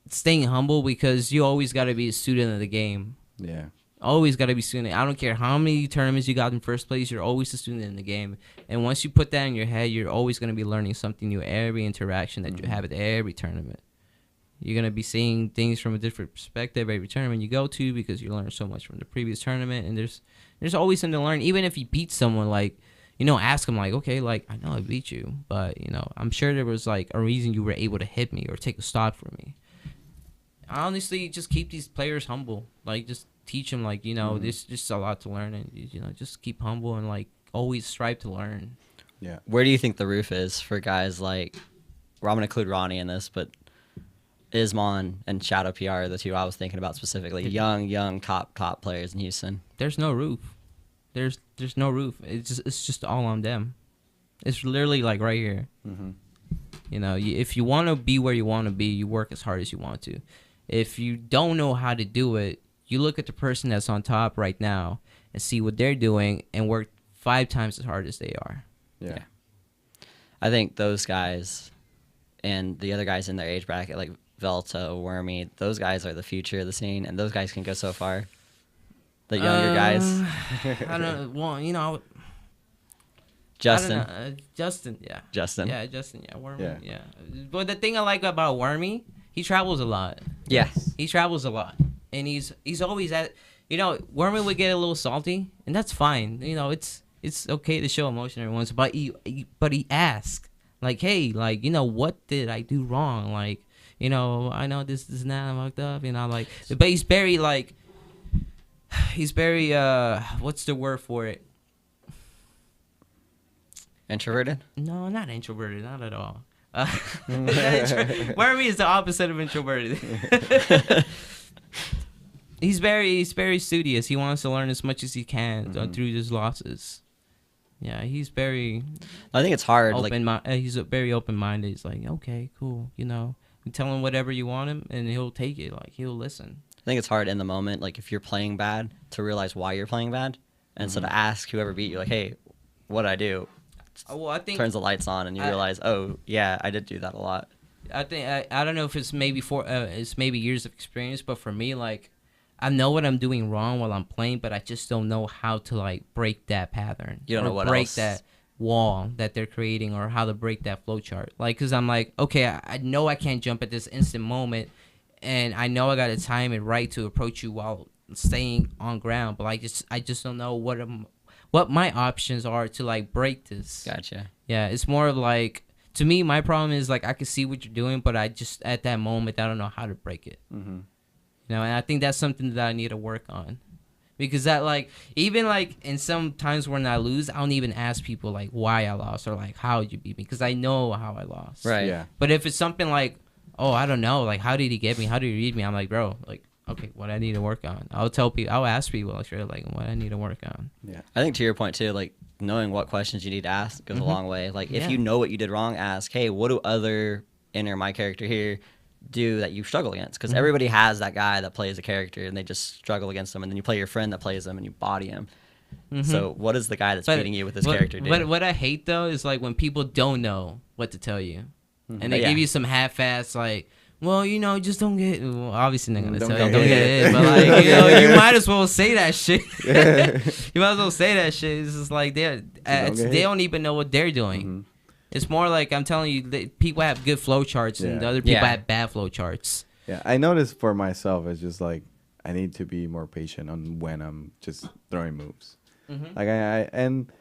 staying humble because you always got to be a student of the game. Yeah. Always got to be student. I don't care how many tournaments you got in first place. You're always a student in the game. And once you put that in your head, you're always going to be learning something new every interaction that you have at every tournament. You're going to be seeing things from a different perspective every tournament you go to because you learn so much from the previous tournament. And there's always something to learn. Even if you beat someone, like, ask them, like, okay, like, I know I beat you, but, I'm sure there was, like, a reason you were able to hit me or take a stop from me. Honestly, just keep these players humble. Like, just teach them, like, there's just a lot to learn. And, just keep humble and, like, always strive to learn. Yeah. Where do you think the roof is for guys like? Well, I'm gonna include Ronnie in this, but Ismon and Shadow PR are the two I was thinking about specifically. Young top players in Houston. There's no roof. There's no roof. It's just all on them. It's literally like right here. Mm-hmm. If you want to be where you want to be, you work as hard as you want to. If you don't know how to do it, you look at the person that's on top right now and see what they're doing and work 5 times as hard as they are. Yeah. I think those guys and the other guys in their age bracket, like Velta, Wormy, those guys are the future of the scene, and those guys can go so far. The younger guys. I don't know. Well, Justin. I don't know. Justin, yeah. Justin. Yeah, Justin, yeah. Wormy, Yeah. yeah. But the thing I like about Wormy, he travels a lot. Yeah. He travels a lot, and he's always at. Wormy would get a little salty, and that's fine. It's okay to show emotion every once, but he asks, like, hey, like, what did I do wrong? Like, I know this is not fucked up, like, but he's very like, what's the word for it? Introverted? No, not introverted, not at all. Wormy is the opposite of introverted. He's very studious. He wants to learn as much as he can through his losses. Yeah, he's very I think it's hard. he's very open-minded. He's like, okay, cool. You tell him whatever you want him, and he'll take it. Like, he'll listen. I think it's hard in the moment, like if you're playing bad, to realize why you're playing bad, and so to ask whoever beat you, like, hey, what did I do? Well, I think Turns the lights on, and you realize, oh yeah, I did do that a lot. I don't know if it's maybe it's maybe years of experience, but for me, like, I know what I'm doing wrong while I'm playing, but I just don't know how to, like, break that pattern. You don't know what break else. that wall that they're creating, or how to break that flowchart. Like, because I'm like, okay, I know I can't jump at this instant moment, and I know I got to time it right to approach you while staying on ground, but I just don't know what my options are to, like, break this. Gotcha. Yeah, it's more of like to me, my problem is like I can see what you're doing, but I just at that moment I don't know how to break it. Mm-hmm. You know, and I think that's something that I need to work on. Because that, like, even, like, in some times when I lose, I don't even ask people, like, why I lost or, like, how did you beat me? Because I know how I lost. Right. Yeah. But if it's something like, oh, I don't know, like, how did he get me? How did he read me? I'm like, bro, like, okay, what I need to work on. I'll tell people, I'll ask people, like, sure, like, what I need to work on. Yeah. I think to your point, too, like, knowing what questions you need to ask goes a long way. Like, if you know what you did wrong, ask, hey, what do other inner my character here do that you struggle against? Because everybody has that guy that plays a character and they just struggle against them, and then you play your friend that plays them and you body him. So what is the guy that's beating you with this character do? What I hate though is like when people don't know what to tell you, and they give you some half-ass like, well, you know, just don't get. Well, obviously they're gonna tell you don't get it, but like, you know, you might as well say that shit. You might as well say that shit. It's just like they don't even know what they're doing. It's more like I'm telling you, people have good flowcharts and the other people have bad flowcharts. Yeah, I noticed for myself, it's just like I need to be more patient on when I'm just throwing moves. Like and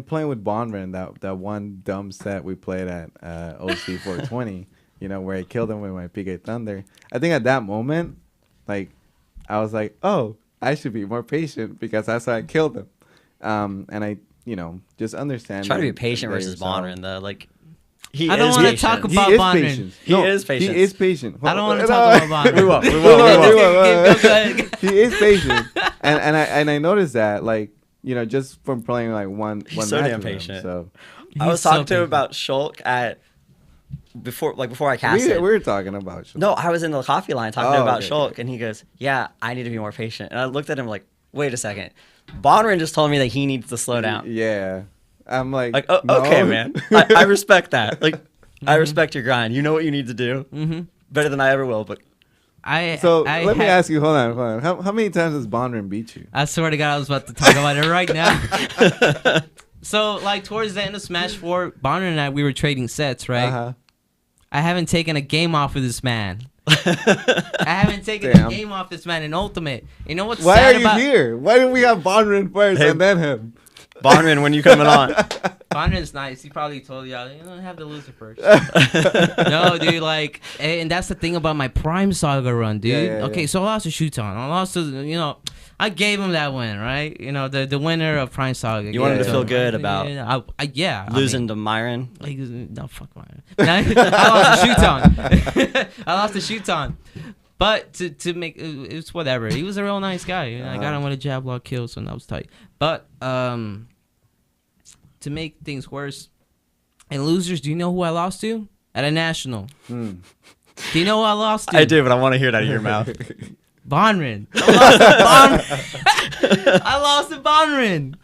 playing with Bonran, that one dumb set we played at OC 420, you know, where I killed him with my PK Thunder. I think at that moment, like I was like, oh, I should be more patient because that's how I killed him. And I, you know, just understand. Try to be patient versus Bonran, though. Like, I don't want to talk about Bonran. He is patient. He is patient. I don't want to talk about Bonran. We will. He is patient, and I noticed that, like, you know, just from playing like one so match damn with him, patient. so I was talking to him about Shulk before I cast it. we were talking about Shulk. No, I was in the coffee line talking to him about Shulk, and he goes, "Yeah, I need to be more patient." And I looked at him like, "Wait a second, Bonran just told me that he needs to slow down." Yeah, I'm like, oh, no. okay, man. I respect that. Like, I respect your grind. You know what you need to do better than I ever will. But let me ask you. Hold on. How many times has Bonran beat you? I swear to God, I was about to talk about it right now. So, like, towards the end of Smash 4, Bonran and I, we were trading sets, right? I haven't taken a game off of this man. I haven't taken a game off this man in Ultimate. You know what's sad about... Why are you here? Why didn't we have Bonran first and then him? Bonran, when you coming on? Bonran's nice. He probably told y'all, you don't have the loser first. No, dude, like, and that's the thing about my Prime Saga run, dude. Okay, so I lost to Shouton. I lost to, you know, I gave him that win, right? You know, the winner of Prime Saga. You wanted to feel good about losing to Myron? Like, no, fuck Myron. I lost to Shouton. I lost to Shouton. But to make it's whatever. He was a real nice guy. You know, I got him with a jab lock kill, so that was tight. But to make things worse, and losers, do you know who I lost to at a national? Do you know who I lost to? I do, but I want to hear it out of your mouth. Bonran. I lost to Bonran.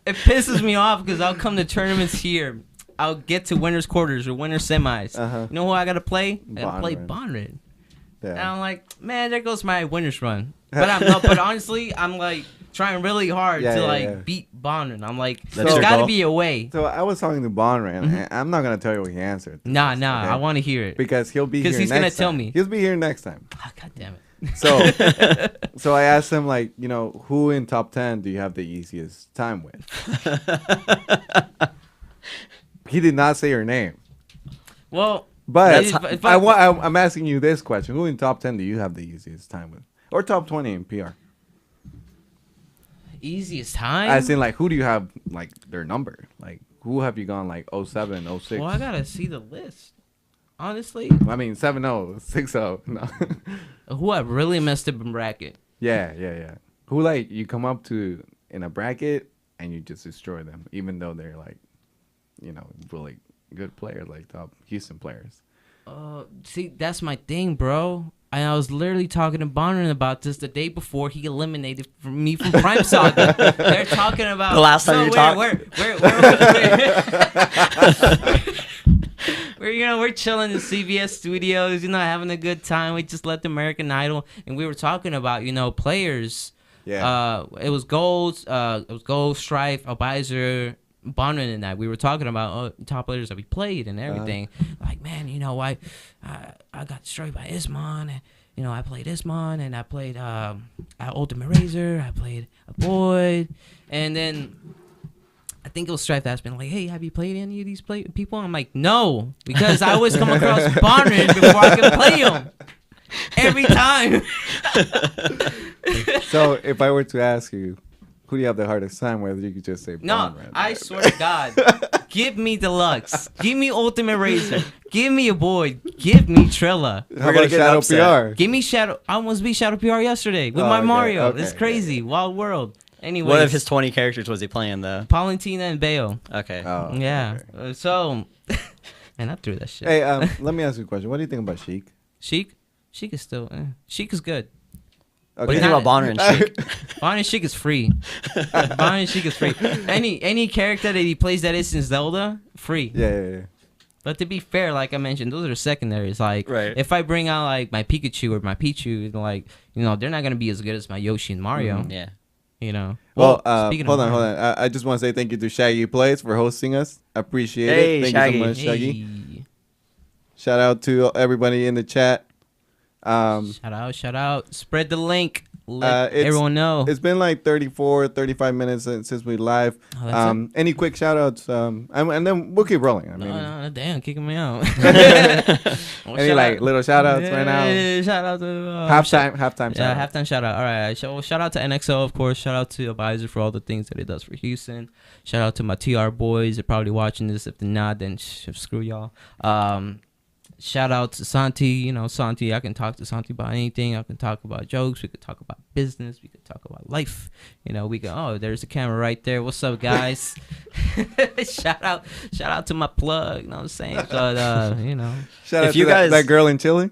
It pisses me off because I'll come to tournaments here. I'll get to winners quarters or winners semis. You know who I gotta play? I gotta play Bonran. Yeah. And I'm like, man, there goes my winners run. But honestly, I'm like trying really hard to beat Bonran. I'm like, there's got to be a way. So I was talking to Bonran, and I'm not gonna tell you what he answered. Nah, okay? I want to hear it because he'll be here. Because he's gonna tell me. He'll be here next time. Oh, God damn it. So I asked him, like, you know, who in top 10 do you have the easiest time with? He did not say your name. Well. But I'm asking you this question: who in top 10 do you have the easiest time with, or top 20 in PR? Easiest time? As in, like, who do you have, like, their number? Like, who have you gone, like, 07, 06? Well, I gotta see the list. Honestly, I mean 7-0, 6-0. No. Who I really messed up in bracket? Yeah. Who, like, you come up to in a bracket and you just destroy them, even though they're, like, you know, really good players, like top Houston players. See, that's my thing, bro. And I was literally talking to Bonran about this the day before he eliminated me from Prime Saga. They're talking about the last time you talked. We're chilling in CBS studios, you know, having a good time. We just left American Idol, and we were talking about, you know, players. Yeah. It was Gold, Strife, Abizer, Bonran and I. We were talking about top players that we played and everything. Like, man, you know, I got destroyed by Ismon, and you know, I played Ismon, and I played Ultimate Razor, I played a Void, and then I think it was Strife that's been like, hey, have you played any of these people? I'm like, no, because I always come across Bonrin before I can play him. Every time. So if I were to ask you, who do you have the hardest time with? You could just say No, Bonrin. I swear to God. Give me Deluxe. Give me Ultimate Razor. Give me a Boyd. Give me Trilla. How about Shadow PR? Give me Shadow. I almost beat Shadow PR yesterday with my Mario. It's crazy. Wild World. Anyway. What of his 20 characters was he playing, though? Palantina and Bayo. Okay. Oh, Yeah. okay. So, man, I threw that shit. Hey, let me ask you a question. What do you think about Sheik? Sheik? Sheik is still. Sheik is good. Okay. What do you think about Bonner and Sheik? Bonner and Sheik is free. Bonner and Sheik is free. Any character that he plays that isn't Zelda, free. Yeah. But to be fair, like I mentioned, those are secondaries. Like, Right. if I bring out like my Pikachu or my Pichu, like, they're not gonna be as good as my Yoshi and Mario. Yeah. Well, speaking hold of on. I just want to say thank you to Shaggy Plays for hosting us. Appreciate Hey, it. Thank Shaggy. you so much, Shaggy. Hey. Shout out to everybody in the chat. Shout out. Spread the link. Let everyone know. It's been like 35 minutes since we live. Oh, that's it? Any quick shout outs? And then we'll keep rolling. I mean, No, damn, kicking me out. any like little shout outs right now? Shout out to Halftime shout Yeah, out. halftime shout out. All right. Shout out to NXO, of course. Shout out to Advisor for all the things that it does for Houston. Shout out to my TR boys. They're probably watching this. If they're not, then screw y'all. Shout out to Santi. Santi, I can talk to Santi about anything. I can talk about jokes. We could talk about business. We could talk about life. We can, there's a camera right there. What's up, guys? Shout out to my plug. You know what I'm saying? But, Shout out you to guys- that girl in Chile.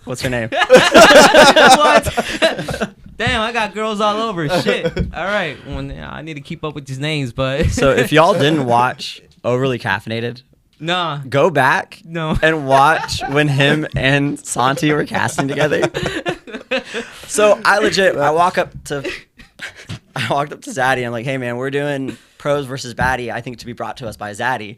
What's her name? What? Damn, I got girls all over. Shit. All right. I need to keep up with these names, but. So if y'all didn't watch Overly Caffeinated, Nah. go back No. and watch when him and Santi were casting together. So I walk up to Zaddy. I'm like, hey man, we're doing pros versus baddie. I think to be brought to us by Zaddy.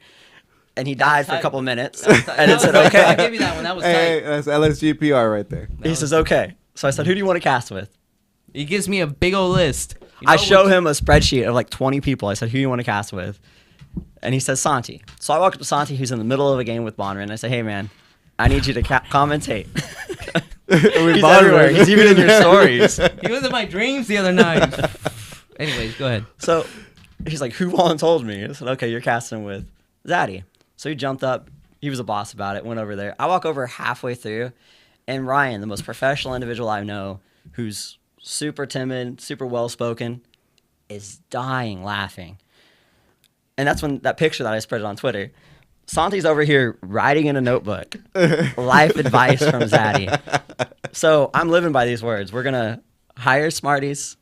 And he died for a couple minutes. And it said, I okay. gave you that one. That was Hey, tight. that's LSG PR right there. He says, okay. So I said, who do you want to cast with? He gives me a big old list. I show him a spreadsheet of like 20 people. I said, who do you want to cast with? And he says Santi. So I walk up to Santi, who's in the middle of a game with Bonner, and I say, hey man, I need you to commentate. He's everywhere. He's even in your stories. He was in my dreams the other night. Anyways, go ahead. So he's like, who voluntold me? I said, okay, you're casting with Zaddy. So he jumped up. He was a boss about it, went over there. I walk over halfway through, and Ryan, the most professional individual I know, who's super timid, super well-spoken, is dying laughing. And that's when that picture that I spread on Twitter. Santi's over here writing in a notebook, life advice from Zaddy. So I'm living by these words. We're going to hire smarties,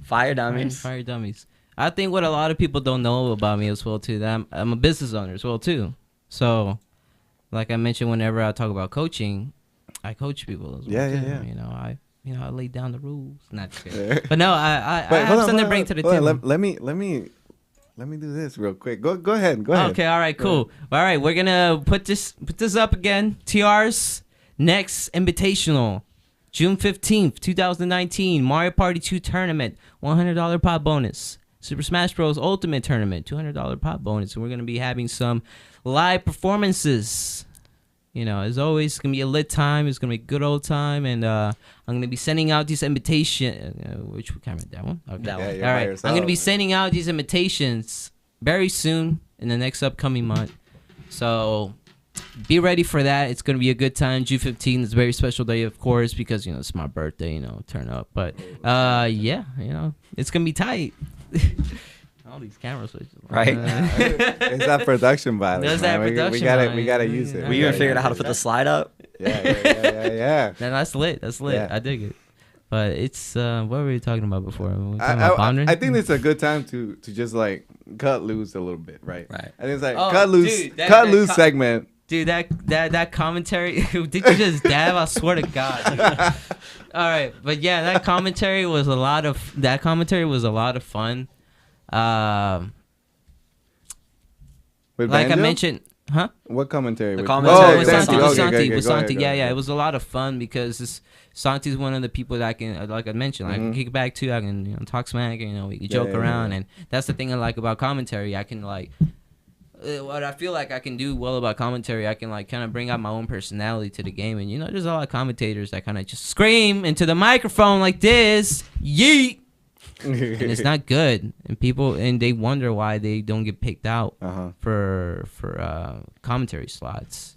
fire dummies. Fire dummies. I think what a lot of people don't know about me as well, too, that I'm a business owner as well, too. So, like I mentioned, whenever I talk about coaching, I coach people as well, too. Yeah. I lay down the rules. Not just kidding. But no, I have something to bring to the hold table. on, let me do this real quick. Go ahead. Okay, all right, cool. All right, we're gonna put this up again. TRS Next Invitational, June 15th, 2019. Mario Party 2 tournament, $100 pot bonus. Super Smash Bros. Ultimate Tournament, $200 pot bonus. And we're gonna be having some live performances. As always, it's gonna be a lit time. It's gonna be a good old time, and I'm gonna be sending out these invitations. Which camera? That one? Okay. That one. you're All by right. yourself. I'm gonna be sending out these invitations very soon in the next upcoming month. So be ready for that. It's gonna be a good time. June 15th is a very special day, of course, because it's my birthday. Turn up. But yeah, it's gonna be tight. All these camera switches, Right. It's that production value. There's that man. production We gotta value. use it. We even figured out how to put the slide up. Yeah. Man, that's lit. That's lit. Yeah. I dig it. But it's what were we talking about before? Were we talking about Bonner? I think it's a good time to just like cut loose a little bit, right? Right. I think it's like Oh, cut loose, dude, that segment. Dude, that commentary, did you just dab? I swear to God. All right, but yeah, that commentary was a lot of fun. With Like Banjo? I mentioned, Huh? What commentary? The with- commentary with with Santi, Santi. with Okay, Santi, okay, with go ahead, Santi. go Yeah, ahead, yeah. go It was a lot of fun because Santi's one of the people that I can, like I mentioned, I can kick back to. I can talk smack. We can joke around, and that's the thing I like about commentary. I can like. What I feel like I can do well about commentary, I can like kind of bring out my own personality to the game, and there's a lot of commentators that kind of just scream into the microphone like this, yeet, and it's not good, and they wonder why they don't get picked out for commentary slots,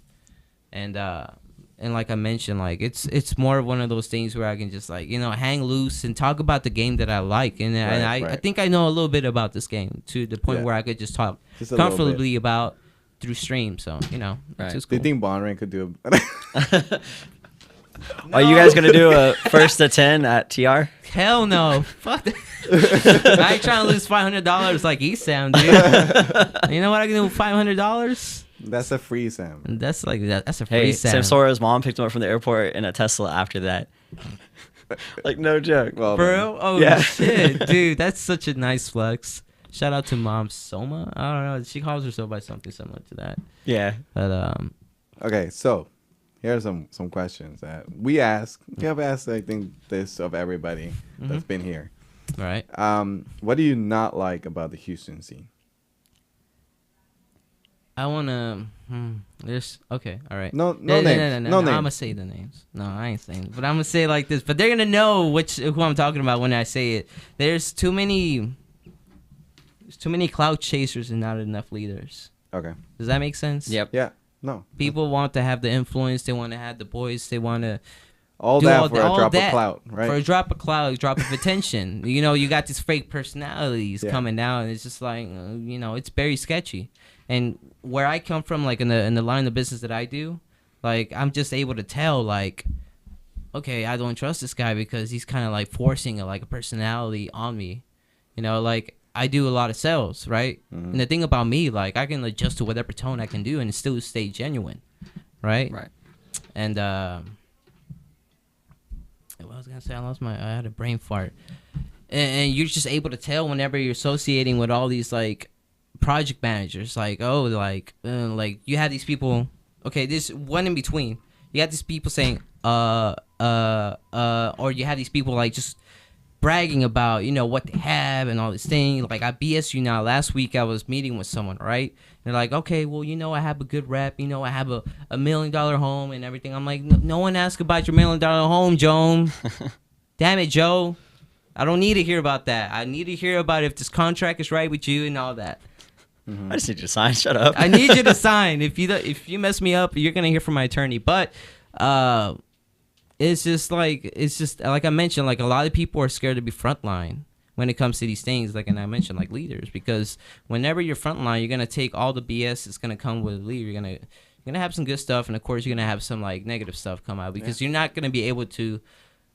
and like I mentioned, like it's more of one of those things where I can just like hang loose and talk about the game that I like, and I think I know a little bit about this game to the point where I could just talk Just a comfortably about through stream. So it's just Do cool. you think Bonrain could do it? Are you guys gonna do a 1st to 10 at TR? Hell no, fuck that. I ain't trying to lose $500 like Esam, dude. You know what I can do with $500? That's a free Sam. That's like that's a free Hey, Sam. Sam Sora's mom picked him up from the airport in a Tesla after that. Like, no joke. Well, Bro, oh Yeah. shit, dude, that's such a nice flex. Shout out to Mom Soma. I don't know, she calls herself by something similar to that. Yeah. But okay, so here are some questions that we ask. We have asked, I think, this of everybody that's been here. all right. What do you not like about the Houston scene? I wanna. There's okay. All right. No No, names. No I'm names. gonna say the names. No, I ain't saying it. But I'm gonna say it like this. But they're gonna know who I'm talking about when I say it. There's too many clout chasers and not enough leaders. Okay. Does that make sense? Yep. Yeah. No. People want to have the influence. They want to have the boys. They want to All do that all for that- a all drop that of clout, right? for a drop of clout, drop of attention. You got these fake personalities coming out, and it's just like it's very sketchy. And where I come from, like in the line of business that I do, like I'm just able to tell, like, okay, I don't trust this guy because he's kind of like forcing a personality on me. Like I do a lot of sales, right? Mm-hmm. And the thing about me, like I can adjust to whatever tone I can do and still stay genuine, right? Right. And what I was gonna say, I had a brain fart. And you're just able to tell whenever you're associating with all these like project managers, like you have these people. Okay, this one in between. You have these people saying or you have these people like just bragging about what they have and all this thing. Like I BS you now. Last week I was meeting with someone, right? They're like, okay, well I have a good rep. I have a $1 million home and everything. I'm like, no one asked about your $1 million home, Joan. Damn it, Joe. I don't need to hear about that. I need to hear about if this contract is right with you and all that. I just need you to sign. Shut up. I need you to sign. If you mess me up, you're gonna hear from my attorney. But it's just like I mentioned, like a lot of people are scared to be frontline when it comes to these things. Like, and I mentioned like leaders, because whenever you're frontline, you're gonna take all the BS that's gonna come with a leader. You're gonna have some good stuff, and of course you're gonna have some like negative stuff come out, because you're not gonna be able to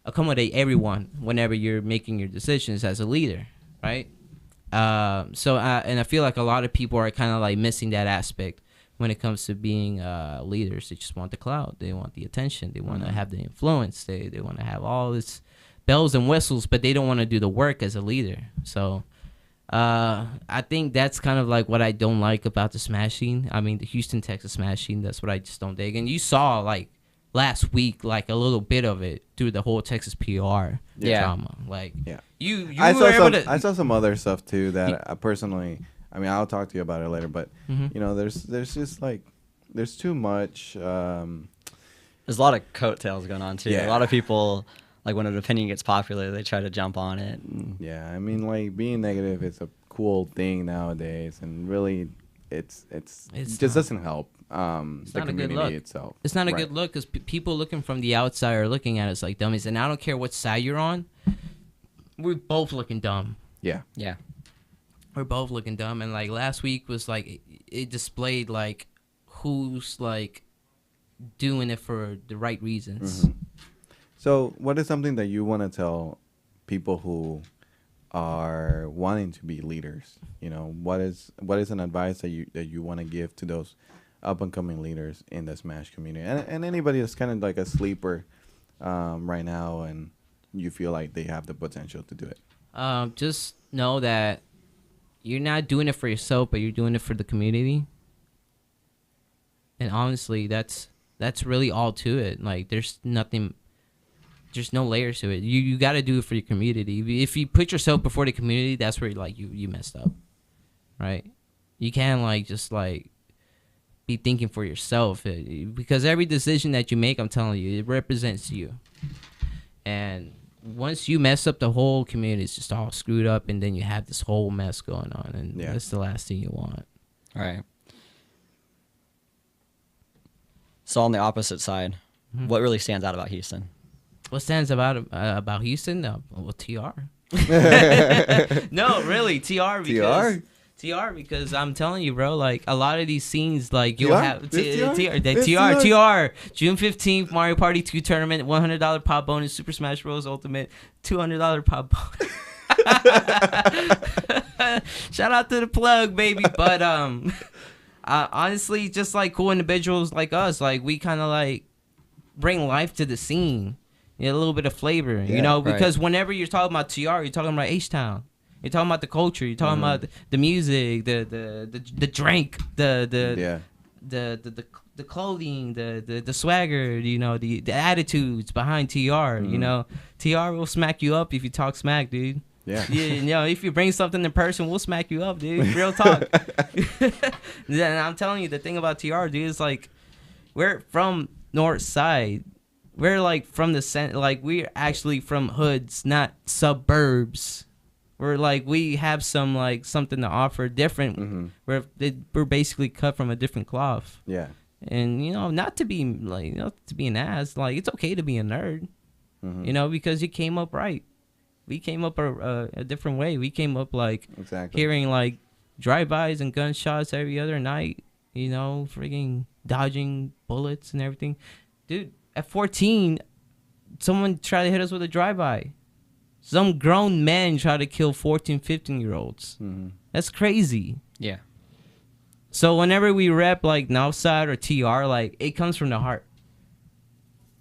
accommodate everyone whenever you're making your decisions as a leader, right? So I feel like a lot of people are kind of like missing that aspect when it comes to being leaders. They just want the clout, they want the attention, they want to have the influence, they want to have all this bells and whistles, but they don't want to do the work as a leader. So I think that's kind of like what I don't like about the Smash scene. I mean, the Houston, Texas Smash scene, that's what I just don't dig. And you saw like last week like a little bit of it through the whole Texas PR drama. Like you I saw some other stuff too that I personally, I mean, I'll talk to you about it later, but there's just like there's too much There's a lot of coattails going on too. A lot of people, like when an opinion gets popular, they try to jump on it. Yeah, I mean, like being negative is a cool thing nowadays, and really it just doesn't help the not a good community look. itself. It's not a good look, because people looking from the outside are looking at us like dummies. And I don't care what side you're on, we're both looking dumb. Yeah. Yeah. We're both looking dumb. And like last week was like it displayed like who's like doing it for the right reasons. So what is something that you want to tell people who are wanting to be leaders? What is an advice that you want to give to those up and coming leaders in the Smash community, and anybody that's kind of like a sleeper right now, and you feel like they have the potential to do it? Just know that you're not doing it for yourself, but you're doing it for the community. And honestly, that's really all to it. Like, there's no layers to it. You got to do it for your community. If you put yourself before the community, that's where like you messed up, right? You can't like just like be thinking for yourself, because every decision that you make, I'm telling you, it represents you. And once you mess up, the whole community is just all screwed up, and then you have this whole mess going on, and that's the last thing you want. All right. So on the opposite side, what really stands out about Houston? What stands about Houston? Well, TR. No, really, TR. Because TR, because I'm telling you, bro, like a lot of these scenes, like you'll have TR, June 15th, Mario Party 2 tournament, $100 pop bonus, Super Smash Bros. Ultimate, $200 pop bonus. Shout out to the plug, baby. But honestly, just like cool individuals like us, like we kind of like bring life to the scene, a little bit of flavor, you know, because whenever you're talking about TR, you're talking about H-Town. You're talking about the culture. You're talking about the music, the drink, the clothing, the swagger. You know, the attitudes behind TR. You know, TR will smack you up if you talk smack, dude. Yeah. You know, if you bring something in person, we'll smack you up, dude. Real talk. And I'm telling you, the thing about TR, dude, is like we're from North Side. We're like from the center. Like we're actually from hoods, not suburbs. We're like, we have some like something to offer different. We're basically cut from a different cloth. Yeah. And you know, not to be like, to be an ass. Like it's okay to be a nerd. You know, because you came up right. We came up a different way. We came up like hearing like drive-bys and gunshots every other night. You know, freaking dodging bullets and everything. Dude, at 14, someone tried to hit us with a drive-by. Some grown men try to kill 14, 15-year-olds. That's crazy. Yeah. So whenever we rep like Northside or TR, like it comes from the heart.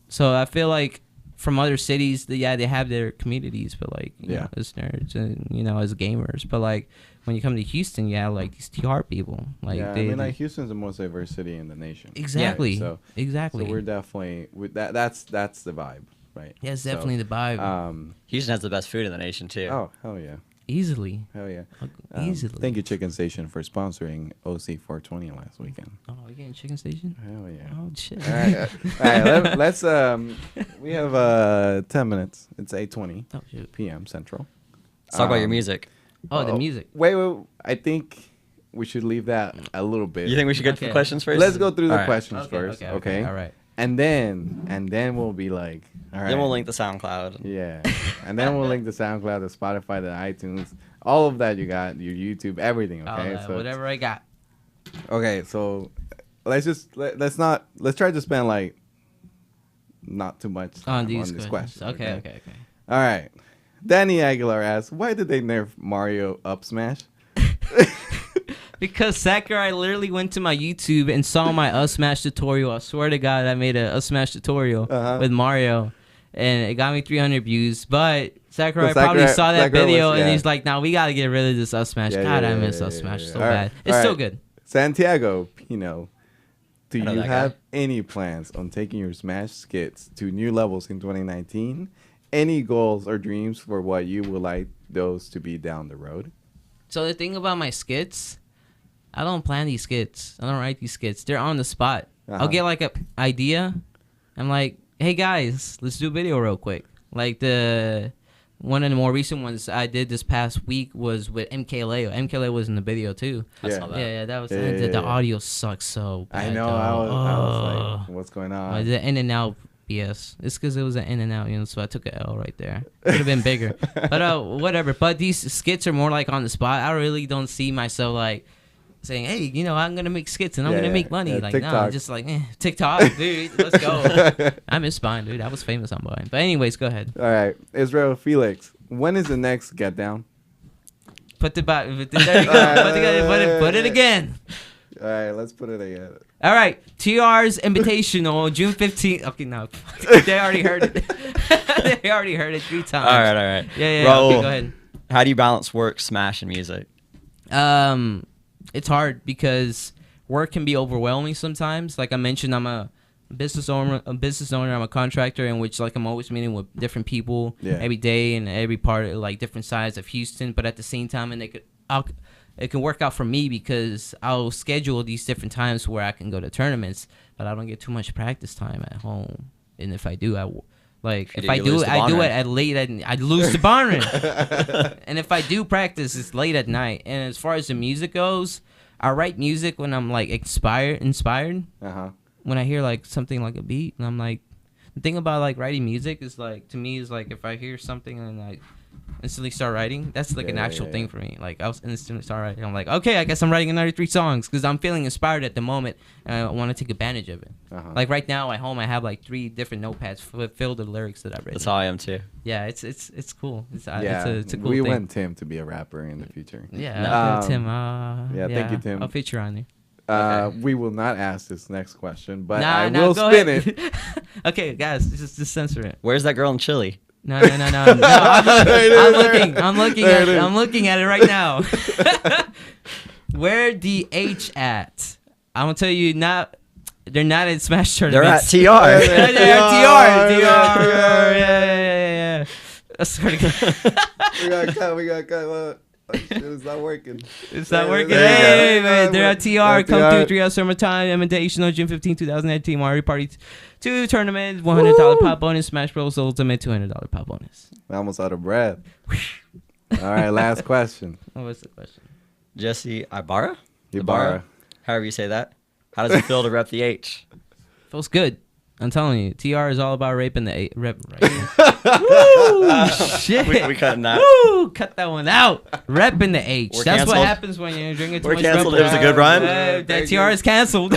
So I feel like from other cities, they have their communities, but like you know, as nerds and you know as gamers, but like when you come to Houston, you have like these TR people. Like I mean, like Houston's the most diverse city in the nation. Exactly. Right? So exactly. So we're definitely that's the vibe. Right. Yeah, it's definitely the vibe. Houston has the best food in the nation too. Oh, hell yeah. Easily. Hell yeah. Easily. Thank you, Chicken Station, for sponsoring OC 420 last weekend. Oh, we getting Chicken Station? Hell yeah. Oh, shit. All right. Let's we have 10 minutes. It's 8:20 p.m. Central. Let's talk about your music. Oh, the music. Wait. I think we should leave that a little bit. You think we should get to the questions first? Let's go through the questions first. Okay. All right. And then we'll be like, all right. Then we'll link the SoundCloud. Yeah. And then we'll link the SoundCloud, the Spotify, the iTunes, all of that you got, your YouTube, everything, okay? So whatever I got. Okay, so let's try to spend like not too much time on these questions. Okay. All right. Danny Aguilar asks, why did they nerf Mario Up Smash? Because Sakurai literally went to my YouTube and saw my Up Smash tutorial. I swear to God, I made a Up Smash tutorial with Mario, and it got me 300 views. But Sakurai probably saw that video, and he's like, "Now we gotta get rid of this Up Smash." God, I miss Up Smash so bad. It's still good. Santiago Pino, do you have any plans on taking your Smash skits to new levels in 2019? Any goals or dreams for what you would like those to be down the road? So the thing about my skits, I don't plan these skits. I don't write these skits. They're on the spot. I'll get like an idea. I'm like, hey guys, let's do a video real quick. Like one of the more recent ones I did this past week was with MKLeo. MKLeo was in the video too. Yeah, that was the audio sucks so bad. I know. I was like, what's going on? The in and out BS. It's because it was an in and out, so I took an L right there. Could have been bigger, but whatever. But these skits are more like on the spot. I really don't see myself like saying, hey, I'm gonna make skits and I'm gonna make money. Like, TikTok. No, I'm just like, TikTok, dude, let's go. I miss Vine, dude. I was famous on Vine. But anyways, go ahead. All right, Israel Felix, when is the next Get Down? There you go. Put it again. All right, let's put it again. All right, TR's Invitational, June 15th. Okay, no, they already heard it. They already heard it 3 times. All right. Yeah. Raul, okay, go ahead. How do you balance work, Smash, and music? It's hard because work can be overwhelming sometimes. Like I mentioned, I'm a business owner. I'm a contractor in which like I'm always meeting with different people every day in every part of like different sides of Houston. But at the same time, and it can work out for me because I'll schedule these different times where I can go to tournaments, but I don't get too much practice time at home. And if I do, I do it at late at I lose the barn run. And if I do practice, it's late at night. And as far as the music goes, I write music when I'm like inspired. When I hear like something like a beat, and I'm like, the thing about like writing music is like, to me, is like if I hear something and like instantly start writing, that's like an actual thing for me. Like I'll instantly start writing. I'm like, okay, I guess I'm writing another 3 songs because I'm feeling inspired at the moment and I want to take advantage of it. Like right now at home, I have like 3 different notepads filled with lyrics that I've written. That's how I am too. Yeah, it's cool. It's a cool we thing. want Tim to be a rapper in the future. Yeah, Tim. Thank you, Tim. I'll feature on you. Okay. We will not ask this next question, but I will spin it. Okay, guys, just censor it. Where's that girl in Chile? No. I'm looking at it right now. Where the H at? I'm gonna tell you, they're not in Smash tournaments. They're at TR. They're at TR. Yeah. I swear to God. We got cut. It's not working. It's not working. Hey, man, they're at TR. Come through 3 hours summertime Invitational, June 15, 2019. Mario Party 2 tournament, $100 pop bonus. Smash Bros. Ultimate, $200 pop bonus. I almost out of breath. All right, last question. What's the question? Jesse Ibarra? Ibarra. However you say that. How does it feel to rep the H? Feels good. I'm telling you, TR is all about raping the rep. Right? Woo, shit. We cutting that. Woo, cut that one out. Repping the H. We're That's canceled. what happens when you're drinking too We're much. canceled. Red It was a good run. That TR is canceled.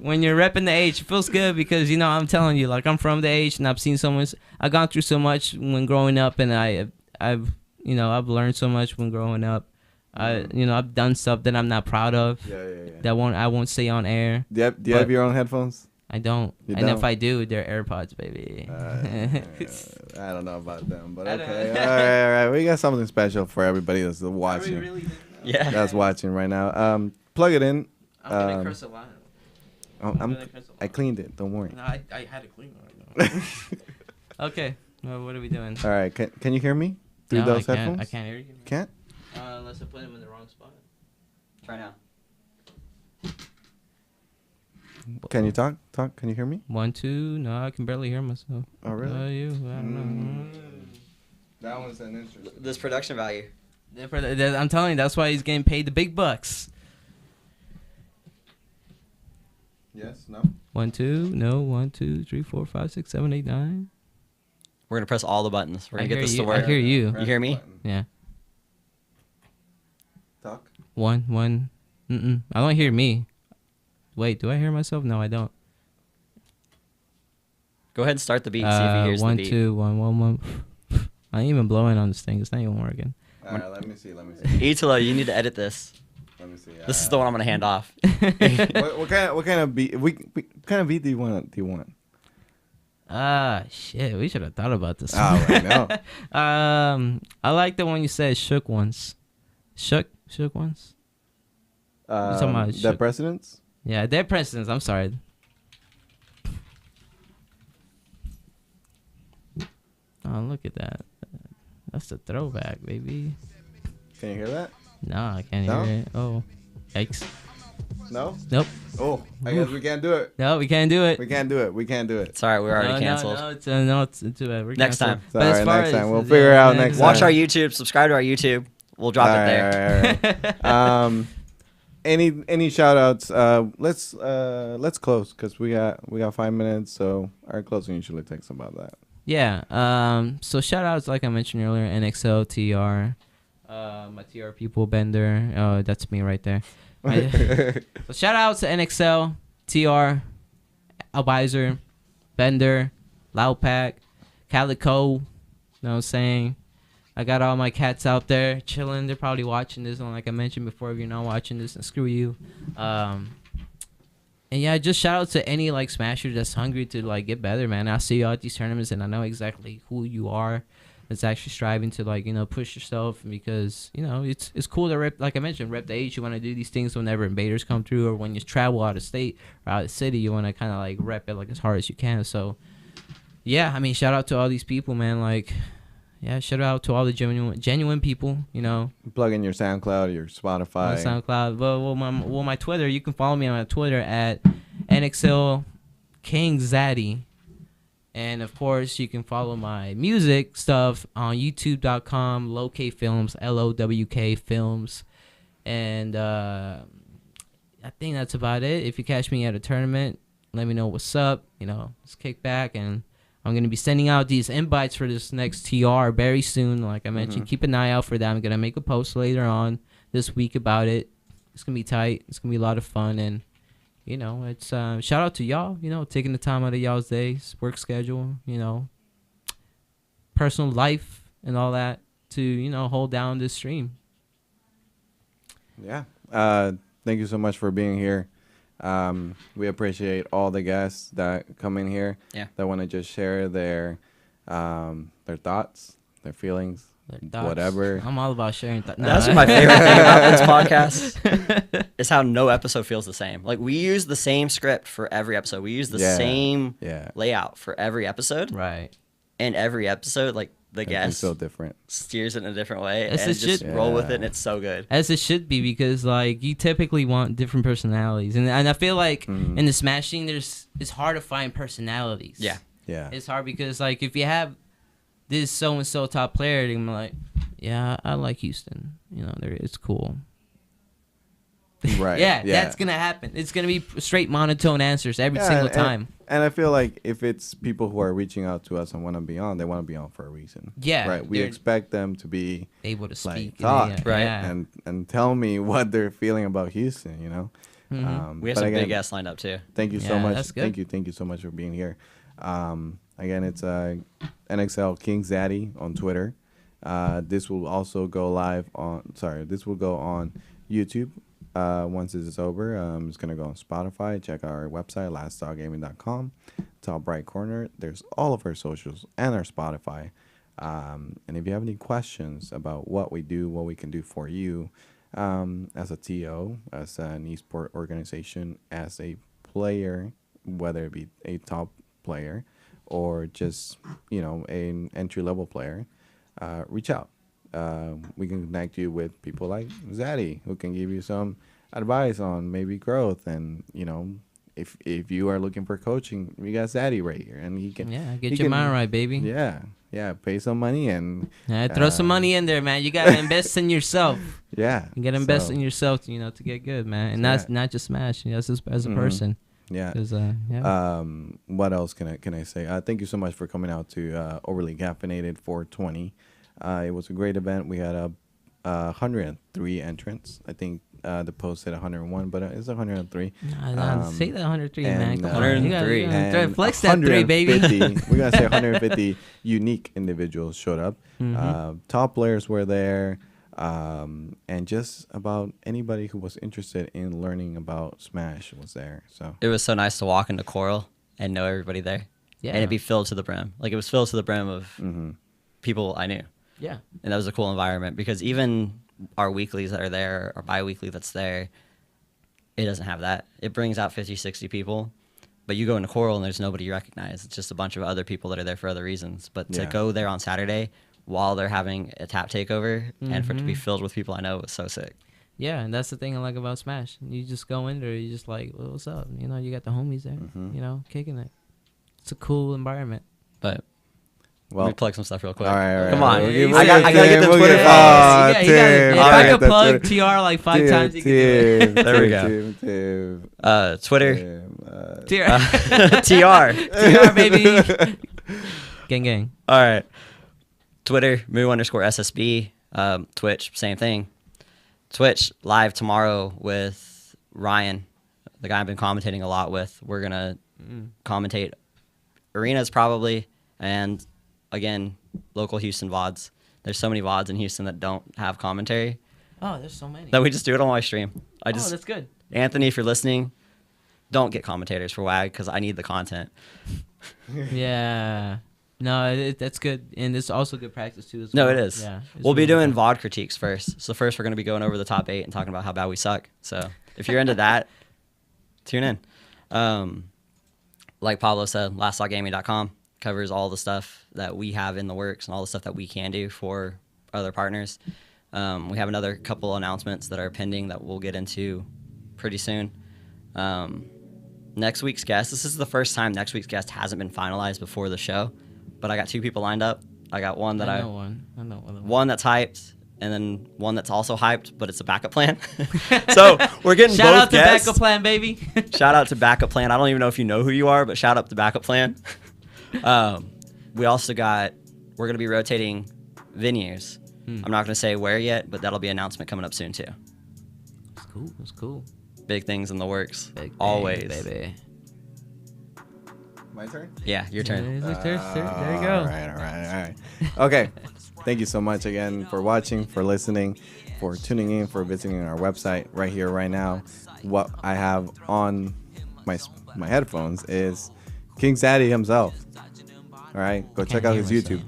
When you're repping the H, it feels good because I'm telling you, like I'm from the H and I've seen so much. I've gone through so much when growing up, and I've learned so much when growing up. I've done stuff that I'm not proud of. That I won't say on air. Do you have your own headphones? I don't. If I do, they're AirPods, baby. I don't know about them, but okay. All right. We got something special for everybody that's watching. That's watching right now. Plug it in. I'm gonna curse a lot. I cleaned it. Don't worry. No, I had to clean it right now. Okay. Well, what are we doing? All right. Can you hear me through those headphones? I can't hear you. Can't? Unless I put them in the wrong spot. Try now. Can you talk? Can you hear me? 1, 2. No, I can barely hear myself. Oh, really? You? I don't know. That one's an interesting. This production value. I'm telling you, that's why he's getting paid the big bucks. Yes. No. 1, 2. No. 1, 2, 3, 4, 5, 6, 7, 8, 9. We're gonna press all the buttons. We're gonna get this to I work. hear you. You hear me? Yeah. Talk. 1. I don't hear me. Wait, do I hear myself? No, I don't. Go ahead and start the beat. See if he hears 1, the beat. 2, 1, 1, 1. I ain't even blowing on this thing. It's not even working. All right. Let me see. Italo, you need to edit this. Let me see. This is the one I'm gonna hand off. What kind of beat? What kind of beat do you want? Shit. We should have thought about this. Oh, right now. I like the one you said, shook ones. Shook ones. Talking about The Presidents. Yeah, Dead Presidents. I'm sorry. Oh, look at that. That's the throwback, baby. Can you hear that? No, I can't No? hear it. Oh, yikes. No. Nope. Oh, I guess we can't do it. No, we can't do it. We can't do it. It's alright. We're already canceled. No, it's too bad. We're Next canceled. time. But as Alright, far next as- time. We'll figure it out next time. Watch our YouTube. Subscribe to our YouTube. We'll drop it there. All right. Any shout outs? Let's close because we got 5 minutes. So our closing usually takes about that. Yeah. So shout outs, like I mentioned earlier, NXL, TR, my TR people, Bender. Oh, that's me right there. So shout outs to NXL, TR, Albizer, Bender, Loudpack, Calico. You know what I'm saying? I got all my cats out there chilling. They're probably watching this. And like I mentioned before, if you're not watching this, then screw you. And yeah, just shout out to any Smasher that's hungry to get better, man. I see you at these tournaments and I know exactly who you are. that's actually striving to like, you know, push yourself, because, you know, it's cool to rep, like I mentioned, rep the H. You want to do these things whenever invaders come through, or when you travel out of state or out of city, you want to kind of like rep it like as hard as you can. So yeah, I mean, shout out to all these people, man. Like, yeah, shout out to all the genuine people, you know. Plug in your SoundCloud, your Spotify. SoundCloud. Well, my Twitter, you can follow me on my Twitter at NXL KingZaddy. And, of course, you can follow my music stuff on youtube.com, Lowk Films, LOWK Films. And I think that's about it. If you catch me at a tournament, let me know what's up. You know, let's kick back. And I'm going to be sending out these invites for this next TR very soon. Like I mentioned, keep an eye out for that. I'm going to make a post later on this week about it. It's going to be tight. It's going to be a lot of fun. And, you know, it's shout out to y'all, you know, taking the time out of y'all's days, work schedule, you know, personal life and all that to, you know, hold down this stream. Yeah. Thank you so much for being here. We appreciate all the guests that come in here that want to just share their thoughts, their feelings, whatever. I'm all about sharing thoughts. That's my favorite thing about this podcast is how no episode feels the same. Like, we use the same script for every episode. We use the same layout for every episode. Right. And every episode, like, the guest feel different, steers it in a different way, As and it just should. roll with it, and it's so good. As it should be, because like you typically want different personalities, and I feel like in the Smash scene, it's hard to find personalities. Yeah. It's hard because like if you have this so and so top player, they're like, yeah, I like Houston. You know, it's cool. Right. That's gonna happen. It's gonna be straight monotone answers every single time. And I feel like if it's people who are reaching out to us and want to be on, they want to be on for a reason. Yeah. Right. We expect them to be able to speak, talk, right? And tell me what they're feeling about Houston. You know. We have some big guests lined up too. Thank you so much. That's good. Thank you so much for being here. Again, it's NXL KingZaddy on Twitter. This will also go live on. This will go on YouTube. Once this is over, it's going to go on Spotify. Check out our website, laststargaming.com. Top right corner, there's all of our socials and our Spotify. And if you have any questions about what we do, what we can do for you as a TO, as an esport organization, as a player, whether it be a top player or just, you know, an entry-level player, reach out. We can connect you with people like Zaddy, who can give you some advice on maybe growth. And, you know, if you are looking for coaching, we got Zaddy right here, and he can get your mind right, baby. Yeah, pay some money and throw some money in there, man. You gotta invest in yourself. Yeah, you gotta invest in yourself, you know, to get good, man. And that's not just Smash, you know, that's as a person. Yeah. What else can I say? Thank you so much for coming out to Overly Caffeinated 420. It was a great event. We had 103 entrants. I think the post said 101, but it's 103. Say that 103, man. Come 103. on. You gotta flex that 3, baby. We're going to say 150 unique individuals showed up. Top players were there. And just about anybody who was interested in learning about Smash was there. So it was so nice to walk into Coral and know everybody there. Yeah. And it'd be filled to the brim. Like, it was filled to the brim of people I knew. Yeah. And that was a cool environment, because even our weeklies that are there, or bi-weekly that's there, it doesn't have that. It brings out 50, 60 people, but you go into Coral and there's nobody you recognize. It's just a bunch of other people that are there for other reasons. But to go there on Saturday while they're having a tap takeover and for it to be filled with people I know was so sick. Yeah, and that's the thing I like about Smash. You just go in there, you just like, well, what's up? You know, you got the homies there, you know, kicking it. It's a cool environment. But let me plug some stuff real quick. All right. Come on. I gotta get the Twitter. If I could plug TR like 5 times, you can do it. There we go. Twitter. TR. TR, baby. Gang. All right. Twitter, moo_SSB. Twitch, same thing. Twitch, live tomorrow with Ryan, the guy I've been commentating a lot with. We're going to commentate arenas probably, and again, local Houston VODs. There's so many VODs in Houston that don't have commentary. Oh, there's so many. That we just do it on my stream. That's good. Anthony, if you're listening, don't get commentators for WAG, because I need the content. Yeah. No, that's good, and it's also good practice too. As No, well. it is. Yeah, it's We'll be really doing fun. VOD critiques first. So first we're going to be going over the top 8 and talking about how bad we suck. So if you're into that, tune in. Like Pablo said, lastthought.gaming.com covers all the stuff that we have in the works and all the stuff that we can do for other partners. We have another couple announcements that are pending that we'll get into pretty soon. Next week's guest, this is the first time next week's guest hasn't been finalized before the show, but I got 2 people lined up. I got one that I know one. one that's hyped, and then one that's also hyped, but it's a backup plan. So we're getting Shout both out to guests. Backup Plan, baby. Shout out to Backup Plan. I don't even know if you know who you are, but shout out to Backup Plan. We also got, we're going to be rotating venues. I'm not going to say where yet, but that'll be an announcement coming up soon too. That's cool. That's cool. Big things in the works. Big thing, Always. baby. My turn? Yeah, your turn. There you go. All right. Okay. Thank you so much again for watching, for listening, for tuning in, for visiting our website right here, right now. What I have on my headphones is KingZaddy himself. All right. Go check out his YouTube.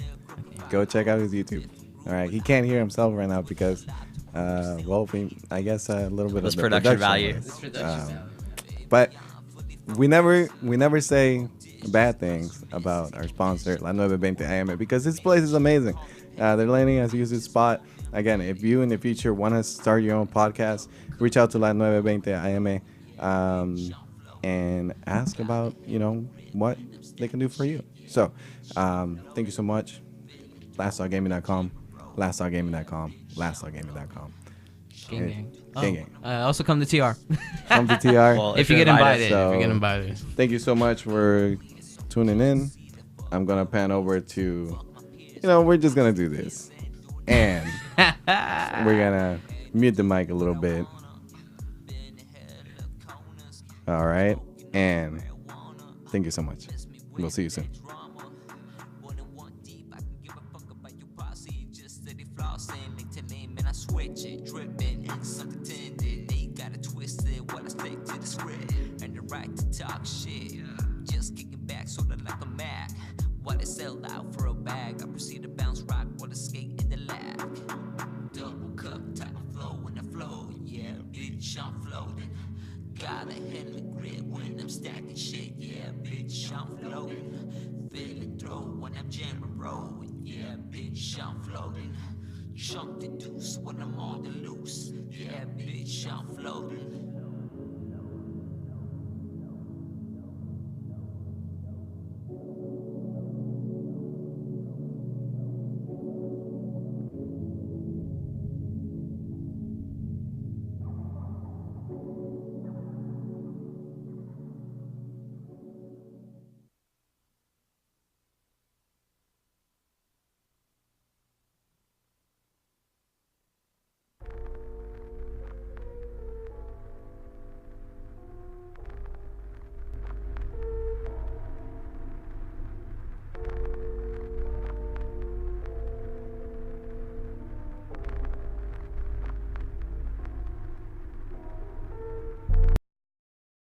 Go check out his YouTube. All right. He can't hear himself right now because, I guess a little bit This of the production value. But we never say bad things about our sponsor, La 920 AM, because this place is amazing. They're letting us use this spot. Again, if you in the future want to start your own podcast, reach out to La 920 AM and ask about, what they can do for you. So, thank you so much. LastThoughtGaming.com, LastThoughtGaming.com, LastThoughtGaming.com. Gang. Gang. Also come to TR. Come to TR. Well, if you get invited. So- If you get invited. Thank you so much for tuning in. I'm gonna pan over to, we're just gonna do this, and we're gonna mute the mic a little bit. All right, and thank you so much. We'll see you soon. Switch it, dripping in something tended. They got it twisted while I stick to the script. And the right to talk shit. Just kicking back, sorta like a Mac. While they sell out for a bag, I proceed to bounce rock while I skate in the lag. Double cup type of flow when I flow. Yeah, bitch, I'm floating. Got a hell of grip when I'm stacking shit. Yeah, bitch, I'm floating. Feeling throw when I'm jamming, bro. Yeah, bitch, I'm floating. Chunk the deuce when I'm on the loose. Yeah, bitch, I'm floating.